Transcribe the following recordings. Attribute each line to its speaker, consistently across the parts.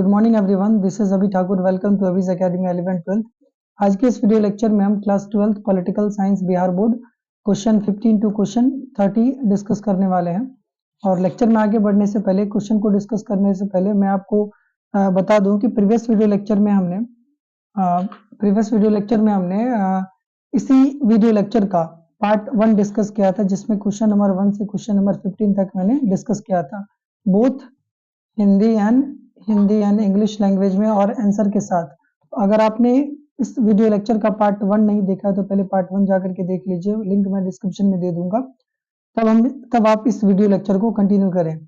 Speaker 1: Good morning everyone, this is Abhi Thakur. Welcome to Abhi's academy 11th-12th। आज के इस वीडियो लेक्चर में हम class 12th political science Bihar board question 15 to question 30 discuss करने वाले हैं। और लेक्चर में आगे बढ़ने से पहले, क्वेश्चन को डिस्कस करने से पहले मैं आपको बता दूं कि प्रीवियस वीडियो लेक्चर में हमने इसी वीडियो लेक्चर का पार्ट 1 डिस्कस किया था, जिसमें क्वेश्चन नंबर 1 से क्वेश्चन नंबर 15 तक मैंने डिस्कस किया था, both Hindi and English language में और आंसर के साथ। अगर आपने इस वीडियो लेक्चर का पार्ट 1 नहीं देखा है तो पहले पार्ट 1 जाकर के देख लीजिए, लिंक मैं डिस्क्रिप्शन में दे दूंगा। तब आप इस वीडियो लेक्चर को कंटिन्यू करें।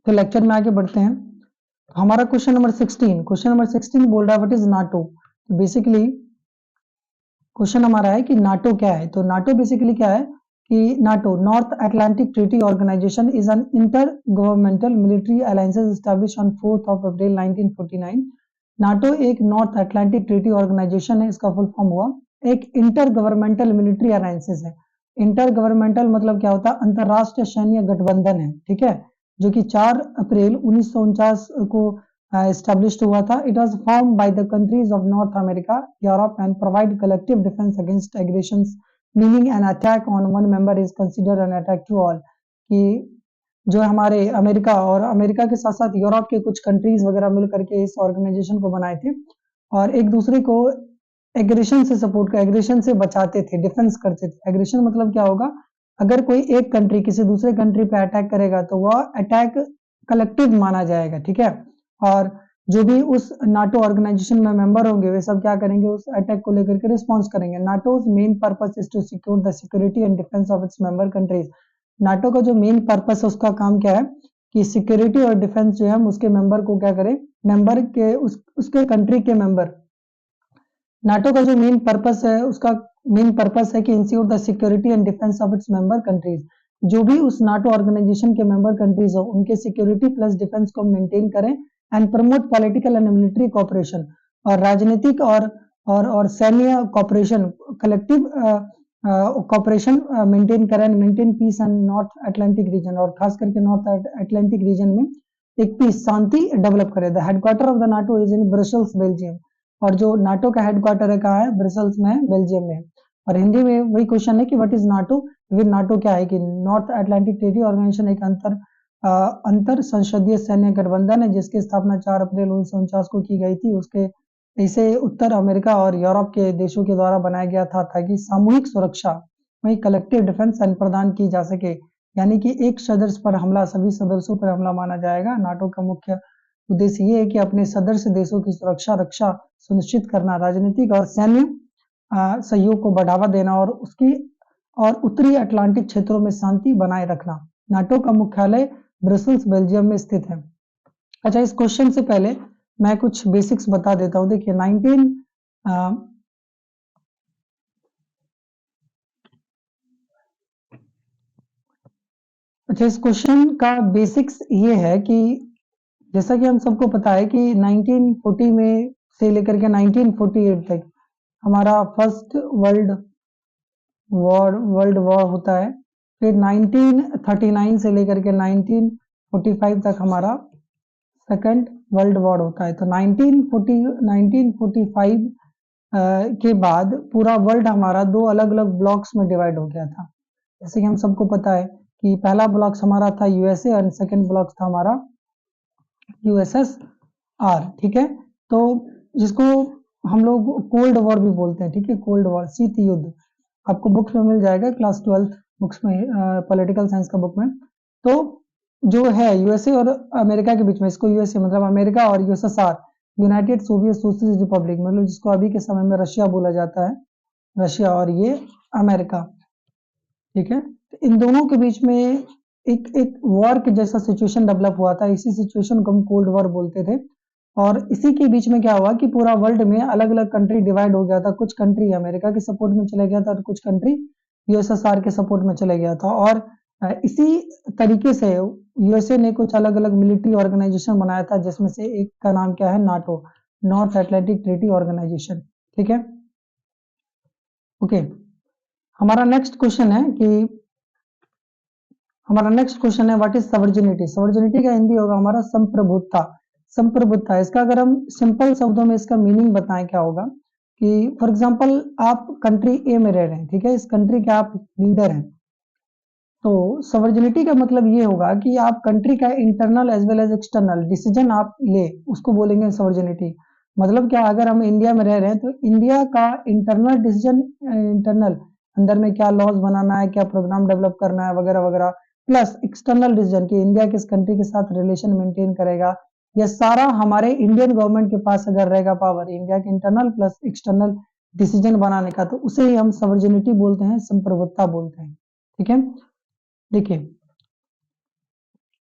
Speaker 1: तो लेक्चर में आगे बढ़ते हैं। हमारा क्वेश्चन नंबर 16 बोल रहा है what is NATO. Basically question हमारा है कि नाटो क्या है। तो नाटो बेसिकली क्या है कि NATO, north Atlantic treaty organization, is an inter governmental military alliances establish on 4th of April 1949। NATO एक नॉर्थ अटलांटिक ट्रीटी ऑर्गेनाइजेशन है, इसका फुल फॉर्म हुआ एक इंटर गवर्नमेंटल मिलिट्री अलायंसेस है। इंटर गवर्नमेंटल मतलब क्या होता है, अंतरराष्ट्रीय सैन्य गठबंधन है, ठीक है, जो कि 4 अप्रैल 1949 को established हुआ था। It was formed by the countries of North America, Europe and provide collective defense against aggressions, meaning an attack on one member is considered an attack to all। कि जो हमारे अमेरिका और अमेरिका के साथ साथ Europe के कुछ countries वगैरह मिल करके इस ऑर्गेनाइजेशन को बनाए थे और एक दूसरे को एग्रेशन से सपोर्ट कर, एग्रेशन से बचाते थे, डिफेंस करते थे। एग्रेशन मतलब क्या होगा, अगर कोई एक कंट्री किसी दूसरे कंट्री पे अटैक करेगा तो वह अटैक कलेक्टिव माना जाएगा, ठीक है। और जो भी उस नाटो ऑर्गेनाइजेशन में मेंबर होंगे वे सब क्या करेंगे, उस अटैक को लेकर के रिस्पॉन्स करेंगे। NATO's main purpose is to secure the security and defence of its member countries. NATO का जो मेन पर्पस है उसका काम क्या है कि सिक्योरिटी और डिफेंस जो है हम उसके मेंबर को क्या करें, मेंबर के उसके कंट्री के मेंबर। नाटो का जो मेन पर्पस है उसका मेन पर्पस है कि ensure the security and defence of its member countries. जो भी उस नाटो ऑर्गेनाइजेशन के मेंबर कंट्रीज हो उनके सिक्योरिटी प्लस डिफेंस को मेंटेन करें and promote political and military cooperation, और राजनीतिक और सैन्य कोऑपरेशन, कलेक्टिव कोऑपरेशन मेंटेन करें, maintain peace and north Atlantic region, और खास करके नॉर्थ अटलांटिक रीजन में एक पीस, शांति डेवलप करे। The headquarter of the NATO is in Brussels, Belgium. और जो नाटो का हेडक्वार्टर है कहाँ है, ब्रसेल्स में है, बेल्जियम में। और हिंदी में वही क्वेश्चन है कि व्हाट इज नाटो। फिर नाटो क्या है कि नॉर्थ अटलांटिक ट्रीटी ऑर्गेनाइजेशन एक अंतर संसदीय सैन्य गठबंधन है जिसकी स्थापना 4 अप्रैल 1949 को की गई थी। उसके इसे उत्तर अमेरिका और यूरोप के देशों के द्वारा बनाया गया था ताकि सामूहिक सुरक्षा, वही कलेक्टिव डिफेंस प्रदान की जा सके। यानी कि एक सदस्य पर हमला सभी सदस्यों पर हमला माना जाएगा। नाटो का मुख्य उद्देश्य ये है कि अपने सदस्य देशों की सुरक्षा रक्षा सुनिश्चित करना, राजनीतिक और सैन्य सहयोग को बढ़ावा देना और उत्तरी अटलांटिक क्षेत्रों में शांति बनाए रखना। नाटो का मुख्यालय ब्रसेल्स, बेल्जियम में स्थित है। अच्छा, इस क्वेश्चन से पहले मैं कुछ बेसिक्स बता देता हूं। देखिए अच्छा, इस क्वेश्चन का बेसिक्स ये है कि जैसा कि हम सबको पता है कि 1940 में से लेकर के 1948 तक हमारा फर्स्ट वर्ल्ड वॉर होता है। फिर 1939 से लेकर के 1945 तक हमारा सेकंड वर्ल्ड वॉर होता है। तो 1945 के बाद पूरा वर्ल्ड हमारा 2 अलग अलग ब्लॉक्स में डिवाइड हो गया था। जैसे कि हम सबको पता है कि पहला ब्लॉक हमारा था यूएसए और सेकंड ब्लॉक था हमारा यूएसएसआर, ठीक है। तो जिसको हम लोग कोल्ड वॉर भी बोलते हैं, ठीक है, कोल्ड वॉर, शीत युद्ध। आपको बुक्स में मिल जाएगा, क्लास 12th बुक्स में, पॉलिटिकल साइंस का बुक में। तो जो है यूएसए और अमेरिका के बीच में, इसको यूएसए मतलब अमेरिका और USSR, United Soviet socialist Republic, मतलब जिसको अभी के समय में रशिया बोला जाता है, रशिया और ये अमेरिका, ठीक है। तो इन दोनों के बीच में एक वॉर के जैसा सिचुएशन डेवलप हुआ था। इसी सिचुएशन को हम कोल्ड वॉर बोलते थे। और इसी के बीच में क्या हुआ कि पूरा वर्ल्ड में अलग अलग कंट्री डिवाइड हो गया था। कुछ कंट्री अमेरिका के सपोर्ट में चले गया था और कुछ कंट्री यूएसएसआर के सपोर्ट में चले गया था। और इसी तरीके से यूएसए ने कुछ अलग अलग मिलिट्री ऑर्गेनाइजेशन बनाया था, जिसमें से एक का नाम क्या है, NATO, north Atlantic treaty organization, ठीक है। ओके, हमारा नेक्स्ट क्वेश्चन है व्हाट इज सवर्जिनिटी। सवर्जिनिटी का हिंदी होगा हमारा संप्रभुता। संप्रभुता, इसका अगर हम सिंपल शब्दों में इसका मीनिंग बताएं क्या होगा कि फॉर एग्जांपल आप कंट्री ए में रह रहे हैं, ठीक है, इस कंट्री के आप लीडर हैं, तो सॉवरेनिटी का मतलब ये होगा कि आप कंट्री का internal as well as external decision आप ले, उसको बोलेंगे सॉवरेनिटी। मतलब क्या, अगर हम इंडिया में रह रहे हैं तो इंडिया का इंटरनल डिसीजन, इंटरनल अंदर में क्या लॉज बनाना है, क्या प्रोग्राम डेवलप करना है वगैरह वगैरह, प्लस एक्सटर्नल डिसीजन कि इंडिया किस कंट्री के साथ रिलेशन मेंटेन करेगा, ये सारा हमारे इंडियन गवर्नमेंट के पास अगर रहेगा पावर इंडिया के इंटरनल प्लस एक्सटर्नल डिसीजन बनाने का, तो उसे ही हम सॉवरेनिटी बोलते हैं, संप्रभुता बोलते हैं। ठीक है, देखिए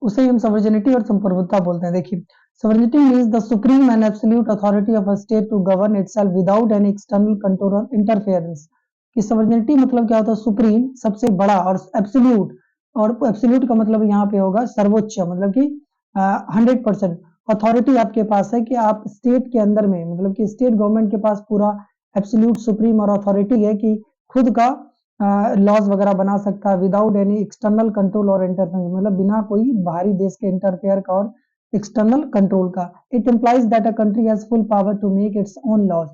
Speaker 1: उसे हम सॉवरेनिटी और संप्रभुता बोलते हैं। देखिए, sovereignty means the supreme and absolute authority of a state to govern itself without any external control और इंटरफेरेंस। कि सॉवरेनिटी मतलब क्या होता है, सुप्रीम सबसे बड़ा, और एब्सोल्यूट, और एब्सोल्यूट का मतलब यहाँ पे होगा सर्वोच्च, मतलब कि 100% अथॉरिटी आपके पास है कि आप स्टेट के अंदर में, मतलब कि स्टेट गवर्नमेंट के पास पूरा एब्सोल्यूट सुप्रीम और अथॉरिटी है कि खुद का लॉज वगैरह बना सकता है विदाउट एनी एक्सटर्नल कंट्रोल और इंटरफेरेंस, मतलब बिना कोई बाहरी देश के इंटरफेयर का और एक्सटर्नल कंट्रोल का। It implies that a country has full power to make its own laws.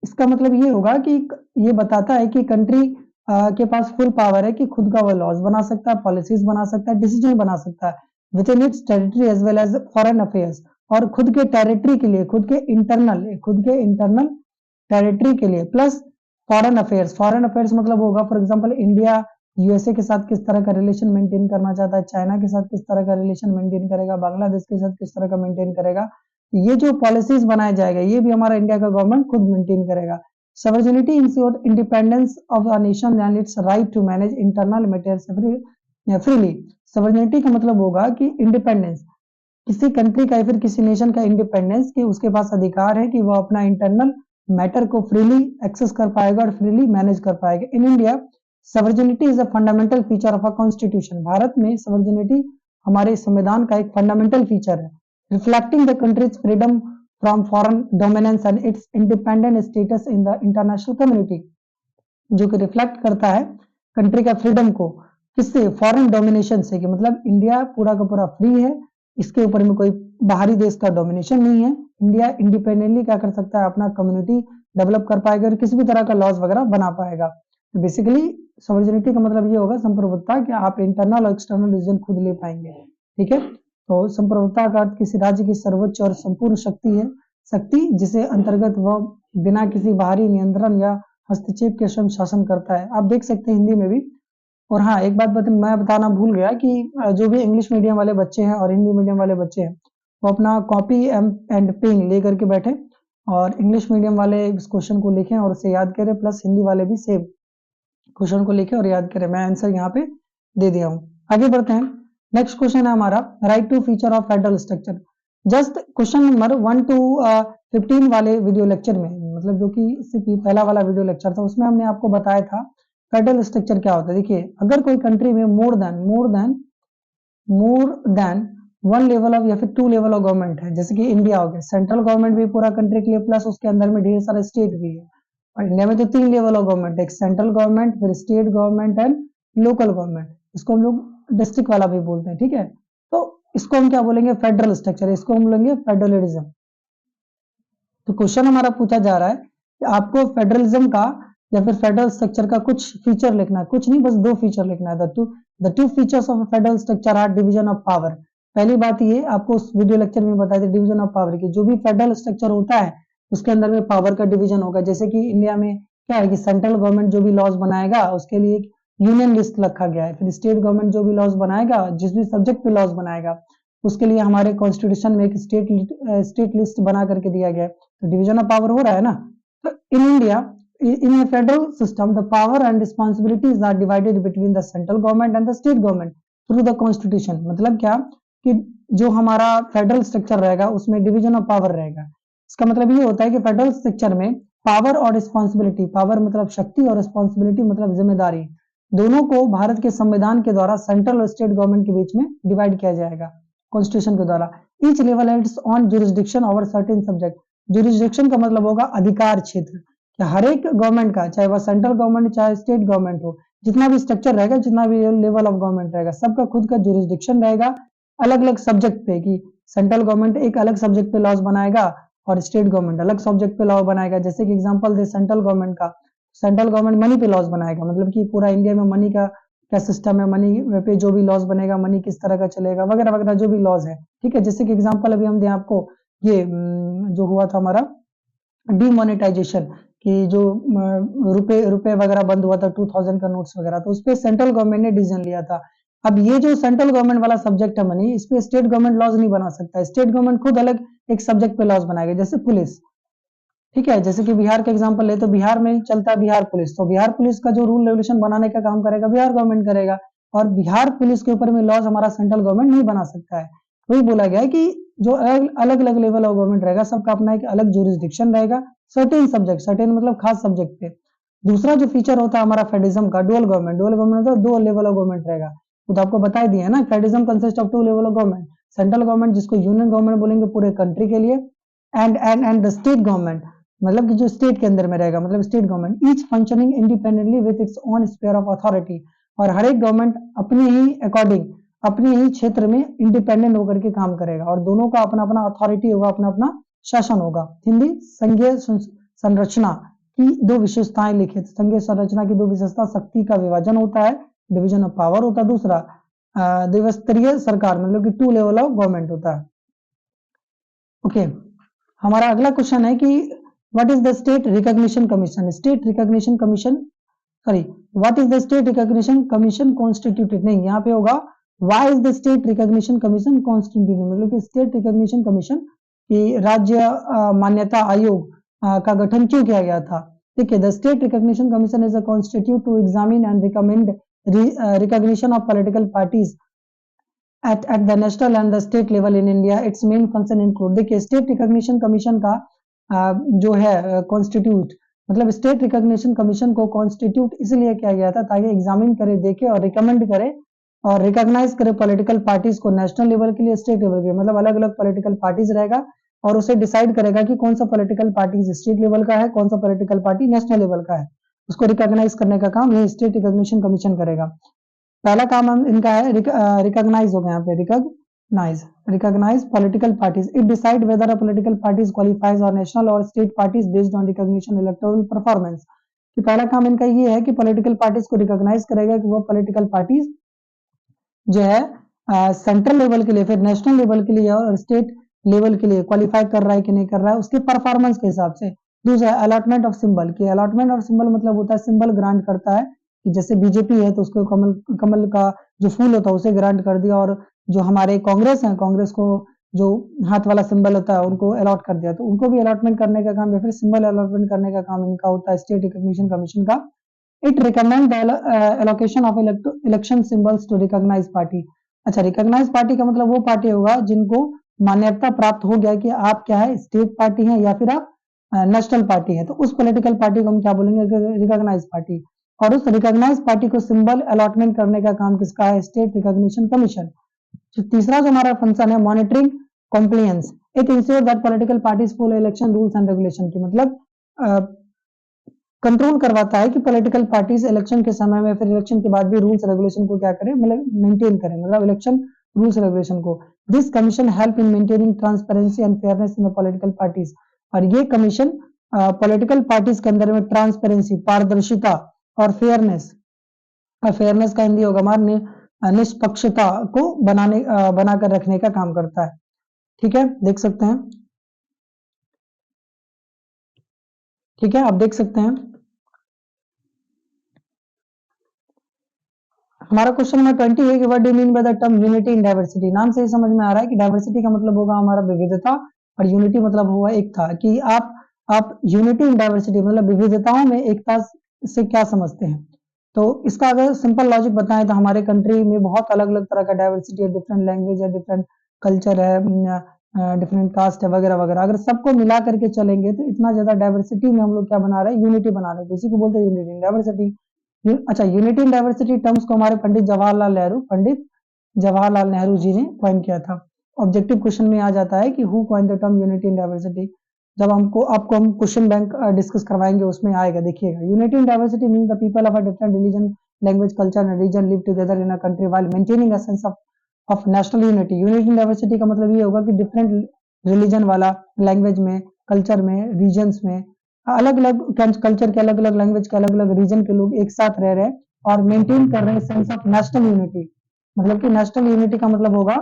Speaker 1: इसका मतलब ये होगा कि ये बताता है कि कंट्री के पास फुल पावर है कि खुद का वो लॉज बना सकता है, पॉलिसीज बना सकता है, डिसीजन बना सकता है within its territory as well as foreign affairs, और खुद के टेरिटरी के लिए, खुद के इंटरनल टेरिटरी के लिए, plus foreign affairs. Foreign affairs मतलब होगा फॉर एग्जांपल इंडिया यूएसए के साथ किस तरह का रिलेशन मेंटेन करना चाहता है, चाइना के साथ किस तरह का रिलेशन मेंटेन करेगा, बांग्लादेश के साथ किस तरह का मेंटेन करेगा, ये जो पॉलिसीज बनाया जाएगा ये भी हमारा इंडिया का गवर्नमेंट खुद मेंटेन करेगा। Sovereignty ensure independence of a nation and its right to manage internal matters freely. Sovereignty का मतलब होगा कि इंडिपेंडेंस, किसी कंट्री का या फिर किसी नेशन का इंडिपेंडेंस, कि उसके पास अधिकार है कि वो अपना इंटरनल मैटर को फ्रीली एक्सेस कर पाएगा और फ्रीली मैनेज कर पाएगा। In India sovereignty is a fundamental feature of a constitution. Bharat में सॉवरेनिटी हमारे संविधान का एक फंडामेंटल फीचर है, reflecting the countries freedom from foreign dominance and it's independent status in the international community, जो कि रिफ्लेक्ट करता है कंट्री का फ्रीडम को, किससे, फॉरेन डोमिनेशन से, कि मतलब इंडिया पूरा का पूरा फ्री है, इसके ऊपर में कोई बाहरी देश का डोमिनेशन नहीं है, इंडिया इंडिपेंडेंटली क्या कर सकता है, अपना कम्युनिटी डेवलप कर पाएगा और किसी भी तरह का लॉस वगैरह बना पाएगा। तो बेसिकली सॉवरेनिटी का मतलब ये होगा संप्रभुता, कि आप इंटरनल और एक्सटर्नल डिसीजन खुद ले पाएंगे। ठीक है, तो संप्रभुता का अर्थ किसी राज्य की सर्वोच्च और संपूर्ण शक्ति है, शक्ति जिसे अंतर्गत वह बिना किसी बाहरी नियंत्रण या हस्तक्षेप के स्वयं शासन करता है। आप देख सकते हैं हिंदी में भी। और हाँ, एक बात मैं बताना भूल गया कि जो भी इंग्लिश मीडियम वाले बच्चे हैं और हिंदी मीडियम वाले बच्चे हैं, वो अपना कॉपी एंड पेन लेकर के बैठे और इंग्लिश मीडियम वाले इस क्वेश्चन को लिखें और उसे याद करें, प्लस हिंदी वाले भी सेम क्वेश्चन को लिखें और याद करें। मैं आंसर यहाँ पे दे दिया हूँ। आगे बढ़ते हैं। नेक्स्ट क्वेश्चन है हमारा, write two feature of federal structure. Just question number 1 to 15 वाले वीडियो लेक्चर में, मतलब जो कि पहला वाला वीडियो लेक्चर था, उसमें हमने आपको बताया था फेडरल स्ट्रक्चर क्या होता है। देखिए, अगर कोई कंट्री में more than one level of या फिर 2 लेवल ऑफ गवर्नमेंट है, जैसे कि इंडिया हो गया, सेंट्रल गवर्नमेंट भी पूरा कंट्री के लिए, प्लस उसके अंदर में ढेर सारे स्टेट भी है। और इंडिया में तो 3 लेवल ऑफ गवर्नमेंट है, एक सेंट्रल गवर्नमेंट, फिर state government and local government. इसको हम लोग डिस्ट्रिक्ट वाला भी बोलते हैं। ठीक है, तो इसको हम क्या बोलेंगे, फेडरल स्ट्रक्चर, इसको हम बोलेंगे फेडरलिज्म। तो क्वेश्चन हमारा पूछा जा रहा है कि आपको फेडरलिज्म का या फिर फेडरल स्ट्रक्चर का कुछ फीचर लिखना है, कुछ नहीं, बस 2 फीचर लिखना है। The two features of federal structure are division of power. पहली बात ये आपको उस वीडियो लेक्चर में बताया था, डिवीजन ऑफ पावर की, जो भी फेडरल स्ट्रक्चर होता है उसके अंदर में पावर का डिवीजन होगा। जैसे कि इंडिया में क्या है कि सेंट्रल गवर्नमेंट जो भी लॉज बनाएगा उसके लिए एक यूनियन लिस्ट रखा गया है, फिर स्टेट गवर्नमेंट जो भी लॉज बनाएगा, जिस भी सब्जेक्ट पे लॉज बनाएगा, उसके लिए हमारे कॉन्स्टिट्यूशन में एक स्टेट लिस्ट बना करके दिया गया है। तो डिवीजन ऑफ पावर हो रहा है ना। तो in India, in a federal system, the power and responsibilities are divided between the central government and the state government through the constitution। मतलब क्या कि जो हमारा फेडरल स्ट्रक्चर रहेगा उसमें डिवीजन ऑफ पावर रहेगा। इसका मतलब ये होता है कि फेडरल स्ट्रक्चर में पावर और रिस्पॉन्सिबिलिटी, पावर मतलब शक्ति और रिस्पॉन्सिबिलिटी मतलब जिम्मेदारी, दोनों को भारत के संविधान के द्वारा सेंट्रल और स्टेट गवर्नमेंट के बीच में डिवाइड किया जाएगा कॉन्स्टिट्यूशन के द्वारा। Each level has on jurisdiction over certain subject. Jurisdiction का मतलब होगा अधिकार क्षेत्र, कि हर एक गवर्नमेंट का, चाहे वह सेंट्रल गवर्नमेंट चाहे स्टेट गवर्नमेंट हो, जितना भी स्ट्रक्चर रहेगा, जितना भी लेवल ऑफ गवर्नमेंट रहेगा, सबका खुद का जुरिस्डिक्शन रहेगा अलग अलग सब्जेक्ट पे, कि सेंट्रल गवर्नमेंट एक अलग सब्जेक्ट पे लॉज बनाएगा और स्टेट गवर्नमेंट अलग सब्जेक्ट पे लॉ बनाएगा। जैसे कि एग्जांपल दे सेंट्रल गवर्नमेंट का, सेंट्रल गवर्नमेंट मनी पे लॉज बनाएगा, मतलब कि पूरा इंडिया में मनी का क्या सिस्टम है, मनी पे जो भी लॉज बनेगा, मनी किस तरह का चलेगा, वगैरह वगैरह जो भी लॉज है। ठीक है, जैसे कि एग्जांपल अभी हम दें आपको, ये जो हुआ था हमारा डीमोनेटाइजेशन, कि जो रुपए रुपए वगैरह बंद हुआ था 2000 का नोट्स वगैरह, तो उस पर सेंट्रल गवर्नमेंट ने डिसीजन लिया था। अब ये जो सेंट्रल गवर्नमेंट वाला सब्जेक्ट है मनी, इस पे स्टेट गवर्नमेंट लॉज नहीं बना सकता, स्टेट गवर्नमेंट खुद अलग एक सब्जेक्ट पे लॉज बनाएगा, जैसे पुलिस। ठीक है, जैसे कि बिहार का एग्जांपल ले तो बिहार में ही चलता है बिहार पुलिस, तो बिहार पुलिस का जो रूल रेगुलेशन बनाने का काम करेगा बिहार गवर्नमेंट करेगा, और बिहार पुलिस के ऊपर में लॉज हमारा सेंट्रल गवर्नमेंट नहीं बना सकता है। वही बोला गया है कि जो अलग अलग लेवल ऑफ गवर्नमेंट रहेगा, सबका अपना एक अलग जुरिस्डिक्शन रहेगा, सर्टेन सब्जेक्ट, सर्टेन मतलब खास सब्जेक्ट पे। दूसरा जो फीचर होता है हमारा फेडरलिज्म का, डुअल गवर्नमेंट होता है, दो लेवल ऑफ गवर्नमेंट रहेगा। वो तो आपको बता ही दिया है ना, federalism consist of two level of government, central government जिसको यूनियन गवर्नमेंट बोलेंगे पूरे कंट्री के लिए, एंड द स्टेट गवर्नमेंट, मतलब कि जो स्टेट के अंदर में रहेगा, मतलब state government, each functioning independently with its own sphere of authority, और हर एक गवर्नमेंट अपने ही अकॉर्डिंग, अपने ही क्षेत्र में इंडिपेंडेंट होकर के काम करेगा, और दोनों का अपना अपना अथॉरिटी होगा, अपना अपना शासन होगा। हिंदी संघीय संरचना की दो विशेषताएं लिखित, संघीय संरचना की दो विशेषता, शक्ति का विभाजन होता है, डिवीजन ऑफ पावर होता है, दूसरा द्विस्तरीय सरकार, मतलब कि टू लेवल ऑफ गवर्नमेंट होता है। ओके, हमारा अगला क्वेश्चन है कि what is the state recognition commission, state recognition commission, sorry, what is the state recognition commission constituted, नहीं यहाँ पे होगा why is the state recognition commission constituted, मतलब कि स्टेट रिकॉग्निशन कमीशन की राज्य मान्यता आयोग का गठन क्यों किया गया था। ठीक है, the state recognition commission is a constitute to examine and recommend recognition of political parties at the national and the state level in India. Its main function include, देखिए स्टेट रिकॉग्निशन कमीशन का जो है constitute, मतलब state recognition commission को constitute इसलिए किया गया था ताकि एग्जामिन करे, देखे और रिकमेंड करे और रिकॉग्नाइज करे पॉलिटिकल पार्टीज को, नेशनल लेवल के लिए, स्टेट लेवल के, मतलब अलग अलग पॉलिटिकल पार्टीज रहेगा, और उसे डिसाइड करेगा कि कौन सा पॉलिटिकल पार्टी स्टेट लेवल का है, कौन सा पॉलिटिकल पार्टी नेशनल लेवल का है, उसको रिकॉग्नाइज करने का काम ये स्टेट रिकॉग्निशन कमीशन करेगा। पहला काम हम इनका है रिकॉग्नाइज, हो गया यहाँ पे recognize political parties, it decide whether a political parties qualifies और नेशनल और state parties based on recognition electoral performance. कि पहला काम इनका ये है कि पॉलिटिकल पार्टीज को रिकॉग्नाइज करेगा कि वो पॉलिटिकल पार्टीज जो है सेंट्रल लेवल के लिए, फिर नेशनल लेवल के लिए और स्टेट लेवल के लिए क्वालिफाई कर रहा है कि नहीं कर रहा है, उसके परफॉर्मेंस के हिसाब से। दूसरा अलॉटमेंट ऑफ सिंबल, की अलॉटमेंट ऑफ सिंबल मतलब होता है सिंबल ग्रांट करता है, कि जैसे बीजेपी है तो उसको कमल कमल का जो फूल होता है उसे ग्रांट कर दिया, और जो हमारे कांग्रेस है, कांग्रेस को जो हाथ वाला सिंबल होता है उनको अलॉट कर दिया, तो उनको भी अलॉटमेंट करने का काम या फिर सिंबल अलॉटमेंट करने का काम इनका होता है, स्टेट रिकॉग्निशन कमीशन का। It recommend allocation of election symbols to recognize party. अच्छा, रिकॉग्नाइज पार्टी का मतलब वो पार्टी होगा जिनको मान्यता प्राप्त हो गया कि आप क्या है, स्टेट पार्टी है या फिर आप नेशनल पार्टी है, तो उस पॉलिटिकल पार्टी को हम क्या बोलेंगे, रिकॉग्नाइज पार्टी। और उस रिकॉग्नाइज पार्टी को सिंबल अलॉटमेंट करने का काम किसका है, स्टेट रिकॉग्निशन कमीशन। जो तीसरा जो हमारा फंक्शन है monitoring compliance, it ensure that political parties follow election rules and regulation, की मतलब कंट्रोल करवाता है कि पॉलिटिकल पार्टीज इलेक्शन के समय में फिर इलेक्शन के बाद भी रूल्स रेगुलेशन को क्या करें, मतलब मेंटेन करें, मतलब इलेक्शन रूल्स रेगुलेशन को। This commission help in maintaining transparency and fairness in the political parties, और ये कमीशन पॉलिटिकल पार्टीज के अंदर में ट्रांसपेरेंसी, पारदर्शिता और फेयरनेस, फेयरनेस का हिंदी होगा हमारा निष्पक्षता को बनाकर रखने का काम करता है। ठीक है, देख सकते हैं, ठीक है, आप देख सकते हैं। हमारा क्वेश्चन नंबर 20 है कि what do mean by the term unity in diversity. नाम से ही समझ में आ रहा है कि डाइवर्सिटी का मतलब होगा हमारा विविधता, और यूनिटी मतलब होगा एकता, कि आप यूनिटी इन डाइवर्सिटी मतलब विविधताओं में एकता से क्या समझते हैं। तो इसका अगर सिंपल लॉजिक बताएं तो हमारे कंट्री में बहुत अलग अलग तरह का डाइवर्सिटी है, डिफरेंट लैंग्वेज है, डिफरेंट कल्चर है, डिफरेंट कास्ट है, वगैरह वगैरह। अगर सबको मिला करके चलेंगे तो इतना ज्यादा डाइवर्सिटी में हम लोग क्या बना रहे हैं, यूनिटी बना रहे हैं, इसी को बोलते हैं यूनिटी इन डाइवर्सिटी। अच्छा, यूनिटी इन डाइवर्सिटी टर्म्स को हमारे पंडित जवाहरलाल नेहरू जी ने कॉइन किया था। ऑब्जेक्टिव क्वेश्चन में आ जाता है कि who coin the term unity in diversity. जब आपको हम क्वेश्चन बैंक डिस्कस करवाएंगे उसमें आएगा, देखिएगा। Unity in diversity means the people of a different religion, language, culture and region live together in a country while maintaining a sense of of national unity. Unity in diversity का मतलब ये होगा कि different religion वाला, language में, culture में, regions में, अलग अलग कल्चर के, अलग अलग लैंग्वेज के, अलग अलग रीजन के लोग एक साथ रह रहे हैं और मेंटेन कर रहे हैं सेंस ऑफ नेशनल यूनिटी। मतलब कि नेशनल यूनिटी का मतलब होगा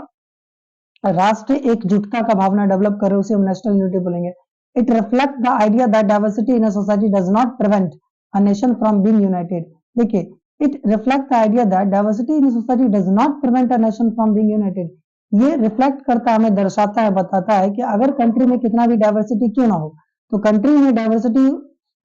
Speaker 1: राष्ट्र एकजुटता का भावना डेवलप कर रहे हैं, उसे हम नेशनल यूनिटी बोलेंगे। It reflect the idea that diversity in a society does not prevent a nation from being united. देखिए, it reflect the idea that diversity in society does not prevent a nation from being united. ये reflect करता है, हमें दर्शाता है, बताता है कि अगर कंट्री में कितना भी डाइवर्सिटी क्यों ना हो, तो कंट्री में डाइवर्सिटी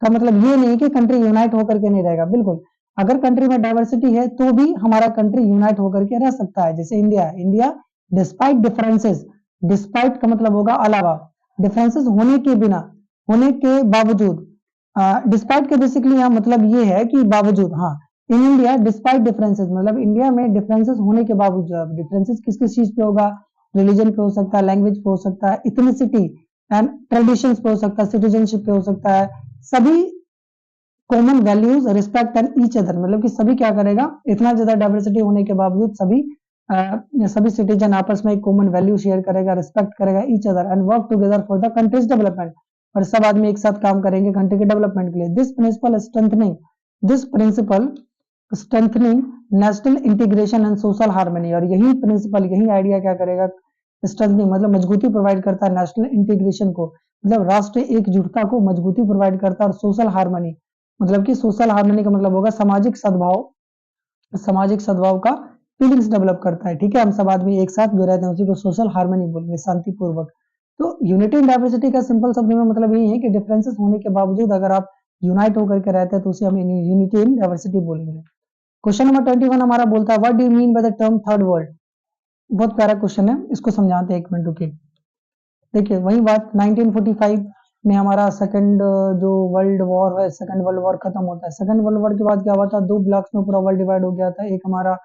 Speaker 1: का मतलब ये नहीं कि कंट्री यूनाइट होकर के नहीं रहेगा। बिल्कुल, अगर कंट्री में डाइवर्सिटी है तो भी हमारा कंट्री यूनाइट होकर के रह सकता है। जैसे India, India despite differences, despite का मतलब होगा अलावा, डिफरेंसेस होने के बिना, होने के बावजूद, डिस्पाइट के बेसिकली यहाँ मतलब ये है कि बावजूद। हाँ, इन इंडिया डिस्पाइट डिफरेंसेस मतलब इंडिया में डिफरेंसेस होने के बावजूद, डिफरेंसेस किस किस चीज पे होगा, रिलीजन पे हो सकता है, लैंग्वेज पे हो सकता है, इथनिसिटी एंड ट्रेडिशंस पे हो सकता है, सिटीजनशिप पे हो सकता है, सभी common values respect and each other, मतलब कि सभी क्या करेगा, इतना ज्यादा डाइवर्सिटी होने के बावजूद सभी सिटीजन आपस में एक कॉमन वैल्यू शेयर करेगा, रिस्पेक्ट करेगा each other and work together for the country's development. और सब आदमी एक साथ काम करेंगे कंट्री के डेवलपमेंट के लिए। This principle strengthening national integration and social harmony. और यही प्रिंसिपल, यही आइडिया क्या करेगा, स्ट्रेंथनिंग मतलब मजबूती प्रोवाइड करता है नेशनल इंटीग्रेशन को, मतलब राष्ट्रीय एकजुटता को मजबूती प्रोवाइड करता है, और सोशल हार्मनी मतलब कि सोशल हार्मनी का मतलब होगा सामाजिक सद्भाव, सामाजिक सद्भाव का फीलिंग्स डेवलप करता है। ठीक है, हम सब आदमी एक साथ जो रहते हैं उसी को सोशल हार्मनी बोलेंगे, शांतिपूर्वक। तो यूनिटी इन डाइवर्सिटी का सिंपल शब्द में मतलब यही है कि डिफरेंसेस होने के बावजूद अगर आप यूनाइट होकर के रहते हैं तो उसे हम यूनिटी इन डाइवर्सिटी बोलेंगे। क्वेश्चन नंबर 21 हमारा बोलता है what do you mean by the term third world. बहुत प्यारा क्वेश्चन है, इसको समझाते हैं, एक मिनट रुकिए। देखिए, वही बात 1945 में हमारा सेकंड जो वर्ल्ड वॉर है, सेकंड वर्ल्ड वॉर खत्म होता है। सेकंड वर्ल्ड वॉर के बाद क्या हुआ था, दो ब्लॉक्स में पूरा वर्ल्ड डिवाइड हो गया था। एक हमारा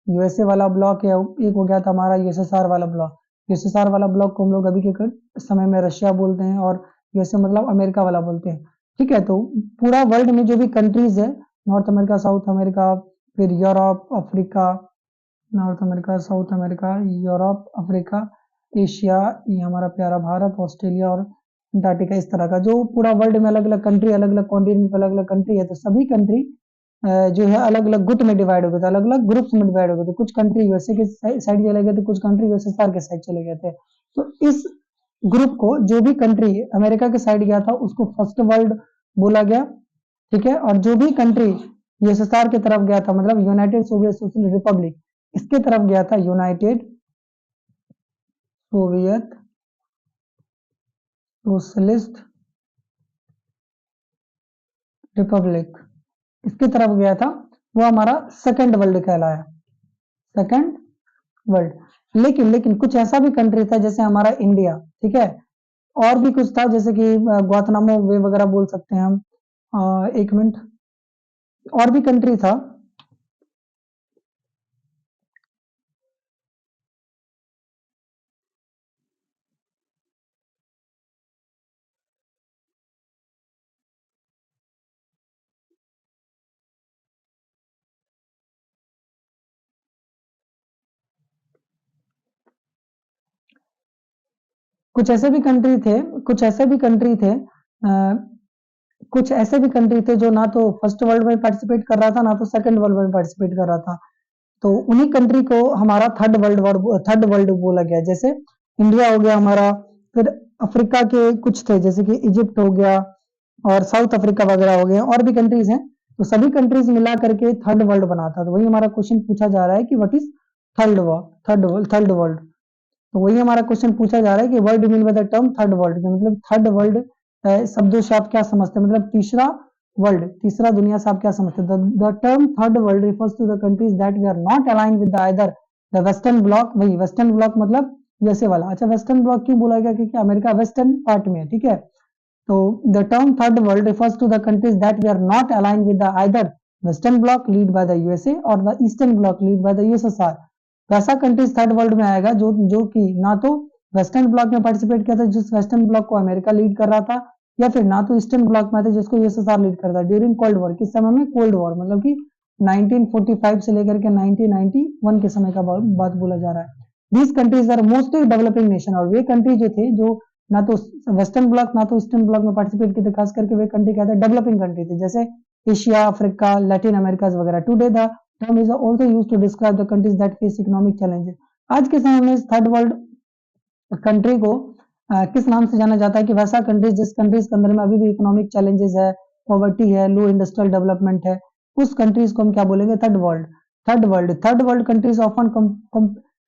Speaker 1: यूएसए वाला ब्लॉक है, एक हो गया था हमारा यूएसएसआर वाला ब्लॉक। यूएसएसआर वाला ब्लॉक को हम लोग अभी के समय में रशिया बोलते हैं, और यूएसए मतलब अमेरिका वाला बोलते हैं। ठीक है, तो पूरा वर्ल्ड में जो भी कंट्रीज है, नॉर्थ अमेरिका, साउथ अमेरिका, फिर Europe, Africa, north America, south America, Europe, Africa, Asia, ये हमारा प्यारा भारत, ऑस्ट्रेलिया और अंटार्कटिका, इस तरह का जो पूरा वर्ल्ड में अलग अलग कंट्री, अलग अलग कॉन्टिनेंट पे अलग अलग कंट्री है। तो सभी कंट्री जो है अलग अलग गुट में डिवाइड हो गए थे, अलग अलग ग्रुप्स में डिवाइड हो गए थे। कुछ कंट्री यूएसए के साइड चले गए थे, कुछ कंट्री यूएसएसआर के साइड चले गए थे। तो इस ग्रुप को, जो भी कंट्री अमेरिका के साइड गया था उसको फर्स्ट वर्ल्ड बोला गया। ठीक है, और जो भी कंट्री यूएसएसआर की तरफ गया था, मतलब यूनाइटेड सोवियत सोशल रिपब्लिक, इसके तरफ गया था यूनाइटेड सोवियत सोशलिस्ट रिपब्लिक, इसकी तरफ गया था, वो हमारा सेकंड वर्ल्ड कहलाया, सेकंड वर्ल्ड। लेकिन लेकिन कुछ ऐसा भी कंट्री था जैसे हमारा इंडिया, ठीक है, और भी कुछ था जैसे कि ग्वातनामो वे वगैरह बोल सकते हैं हम। एक मिनट, और भी कंट्री था। कुछ ऐसे भी कंट्री थे, कुछ ऐसे भी कंट्री थे, कुछ ऐसे भी कंट्री थे जो ना तो फर्स्ट वर्ल्ड में पार्टिसिपेट कर रहा था, ना तो सेकंड वर्ल्ड में पार्टिसिपेट कर रहा था। तो उन्हीं कंट्री को हमारा थर्ड वर्ल्ड बोला गया। जैसे इंडिया हो गया हमारा, फिर अफ्रीका के कुछ थे जैसे कि इजिप्ट हो गया, और साउथ अफ्रीका वगैरह हो गए, और भी कंट्रीज हैं। तो सभी कंट्रीज मिला करके थर्ड वर्ल्ड बनाता। तो वही हमारा क्वेश्चन पूछा जा रहा है कि व्हाट इज थर्ड वर्ल्ड। तो वही हमारा क्वेश्चन पूछा जा रहा है कि word you mean by the term third world, मतलब थर्ड वर्ल्ड शब्दों से आप क्या समझते हैं, मतलब तीसरा वर्ल्ड, तीसरा दुनिया से आप क्या समझते हैं। The term third world refers to the countries that we are not align with either the western bloc. वही वेस्टर्न ब्लॉक मतलब यूएसए वाला। अच्छा, वेस्टर्न ब्लॉक क्यों बोला गया, क्योंकि अमेरिका वेस्टर्न पार्ट में है। ठीक है, तो the term third world refers to the countries that we are not align with either western bloc lead by the USA और the eastern bloc lead by the USSR. वैसा countries third world में आएगा जो कि ना तो western block में participate किया था, जिस वेस्टर्न ब्लॉक को अमेरिका लीड कर रहा था, या फिर ना तो ईस्टर्न ब्लॉक में थे जिसको यूएसएसआर लीड कर रहा था ड्यूरिंग कोल्ड वॉर। किस समय में, कोल्ड वॉर, मतलब कि 1945 से लेकर के 1991 के समय का बात बोला जा रहा है। These countries are mostly developing nation, और वे कंट्री जो थे जो ना तो वेस्टर्न ब्लॉक ना तो ईस्टर्न ब्लॉक में पार्टिसिपेट किए थे, खास करके वे कंट्री क्या थे, डेवलपिंग कंट्री थे, जैसे एशिया, अफ्रीका, लैटिन अमेरिका वगैरह। Today the term is also used to describe the countries that face economic challenges. आज के समय में थर्ड वर्ल्ड कंट्री को किस नाम से जाना जाता है कि वैसा कंट्रीज जिस कंट्रीज के अंदर में अभी भी इकोनॉमिक चैलेंजेस है, पॉवर्टी है, लो इंडस्ट्रियल डेवलपमेंट है, उस कंट्रीज को हम क्या बोलेंगे, third world. Third world countries often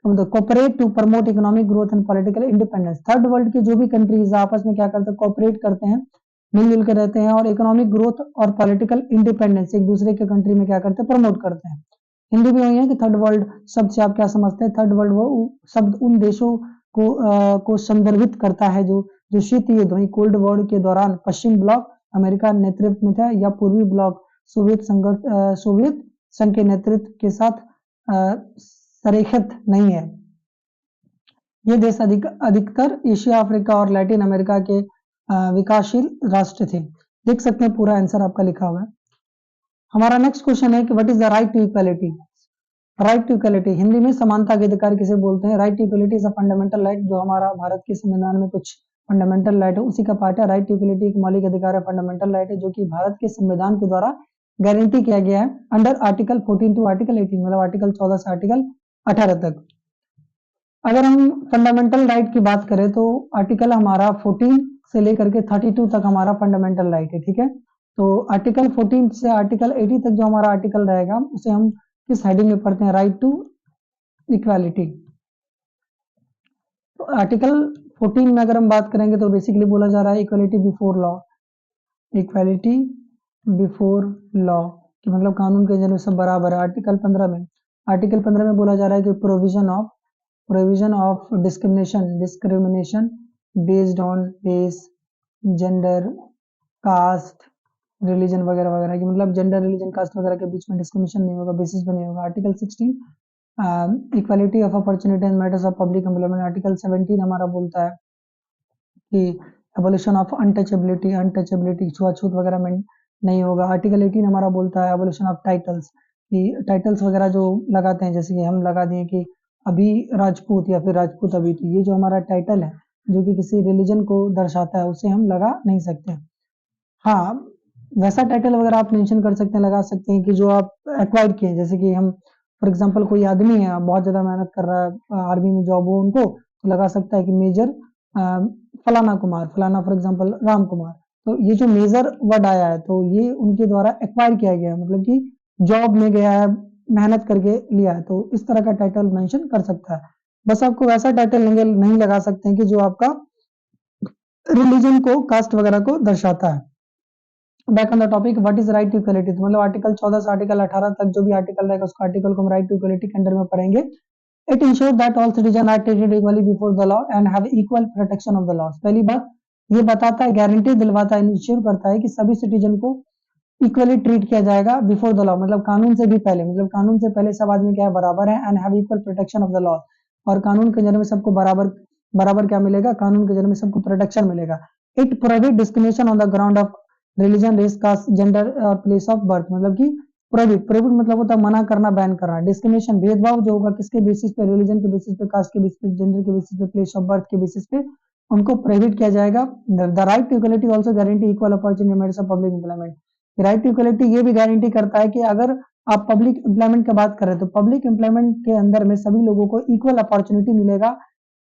Speaker 1: cooperate to promote economic growth and political independence. Third world की जो भी कंट्रीज आपस में क्या करते हैं, कोऑपरेट करते हैं, मिलजुल के रहते हैं, और इकोनॉमिक ग्रोथ और पॉलिटिकल इंडिपेंडेंस एक दूसरे के कंट्री में क्या करते हैं, प्रमोट करते हैं। हिंदी भी वही है कि थर्ड वर्ल्ड शब्द से आप क्या समझते हैं, थर्ड वर्ल्ड वो शब्द उन देशों को संदर्भित करता है जो शीत युद्ध वही कोल्ड वॉर के दौरान पश्चिम ब्लॉक अमेरिका नेतृत्व में था, या पूर्वी ब्लॉक सोवियत संघ के नेतृत्व के साथ सरेखत नहीं है। ये देश अधिकतर एशिया, अफ्रीका और लैटिन अमेरिका के विकासशील राष्ट्र थे। देख सकते हैं पूरा आंसर आपका लिखा हुआ है। हमारा नेक्स्ट क्वेश्चन है कि what is the right to equality. Right to equality Hindi में समानता के अधिकार किसे बोलते हैं। Right to equality is a fundamental right, जो हमारा भारत के संविधान में कुछ फंडामेंटल राइट है उसी का पार्ट है। राइट टू इक्वालिटी एक मौलिक अधिकार है, फंडामेंटल राइट है, जो कि भारत के संविधान के द्वारा गारंटी किया गया है अंडर आर्टिकल 14 टू आर्टिकल 18, मतलब आर्टिकल 14 से आर्टिकल 18 तक। अगर हम फंडामेंटल राइट की बात करें तो आर्टिकल हमारा 14 से लेकर के 32 तक हमारा फंडामेंटल राइट है, ठीक है। तो आर्टिकल 14 से आर्टिकल 80 तक जो हमारा आर्टिकल रहेगा उसे हम किस हेडिंग में पढ़ते हैं, राइट टू इक्वालिटी। तो आर्टिकल 14 में अगर हम बात करेंगे तो बेसिकली बोला जा रहा है equality before law, equality before law कि मतलब कानून के जरिए सब बराबर है। आर्टिकल 15 में बोला जा रहा है कि provision of discrimination based on race, gender, caste, religion वगैरह वगैरह, कि मतलब जेंडर, रिलीजन, कास्ट वगैरह के बीच में डिस्क्रिमिनेशन नहीं होगा, बेसिस पे नहीं होगा। Article 16 equality of opportunity and matters of public employment. Article 17 हमारा बोलता है कि एबोलिशन ऑफ अनटचेबिलिटी छुआछूत वगैरह में नहीं होगा। आर्टिकल 18 हमारा बोलता है एबोलिशन ऑफ टाइटल्स, कि टाइटल्स वगैरह जो लगाते हैं, जैसे कि हम लगा दिए कि अभी राजपूत या फिर राजपूत अभी, तो ये जो हमारा टाइटल है जो कि किसी रिलीजन को दर्शाता है उसे हम लगा नहीं सकते। हाँ, वैसा टाइटल वगैरह आप मेंशन कर सकते हैं, लगा सकते हैं कि जो आप एक्वायर किए, जैसे कि हम फॉर एग्जांपल कोई आदमी है बहुत ज्यादा मेहनत कर रहा है, आर्मी में जॉब हो उनको, तो लगा सकता है कि मेजर फलाना कुमार, फलाना फॉर एग्जांपल राम कुमार। तो ये जो मेजर वर्ड आया है तो ये उनके द्वारा एक्वायर किया गया है, मतलब कि जॉब में गया है, मेहनत करके लिया है, तो इस तरह का टाइटल मेंशन कर सकता है। बस आपको वैसा टाइटल नहीं लगा सकते हैं कि जो आपका रिलीजन को, कास्ट वगैरह को दर्शाता है। Back on the topic, what is right to equality, तो मतलब आर्टिकल 14 से आर्टिकल 18 तक जो भी आर्टिकल रहेगा उसका आर्टिकल को हम राइट टू इक्वालिटी के अंडर में पढ़ेंगे। It ensure that all citizen are treated equally before the law and have equal protection of the law. पहली बात ये बताता है, गारंटी दिलवाता है, इंश्योर करता है कि सभी सिटीजन को इक्वली ट्रीट किया जाएगा बिफोर द लॉ, मतलब कानून से भी पहले, मतलब कानून से पहले सब आदमी क्या है, बराबर है, and have equal protection of the law, और कानून के जरिए में सबको बराबर क्या मिलेगा, कानून के जरिए में सबको प्रोटेक्शन मिलेगा। It prohibit discrimination on the ground of religion, race, caste, gender और प्लेस ऑफ बर्थ, मतलब कि प्रोहिबिट मतलब होता है मना करना, बैन करना। डिस्क्रिमिनेशन भेदभाव जो होगा किसके बेसिस पे, रिलीजन के बेसिस पे, कास्ट के बेसिस पे, जेंडर के बेसिस पे, प्लेस ऑफ बर्थ के बेसिस पे उनको प्रोहिबिट किया जाएगा। The right to equality also guarantee equal opportunity merits of public employment. Right to equality ये भी गारंटी करता है कि अगर आप पब्लिक एम्प्लॉयमेंट की बात करें तो पब्लिक एम्प्लॉयमेंट के अंदर में सभी लोगों को इक्वल अपॉर्चुनिटी मिलेगा।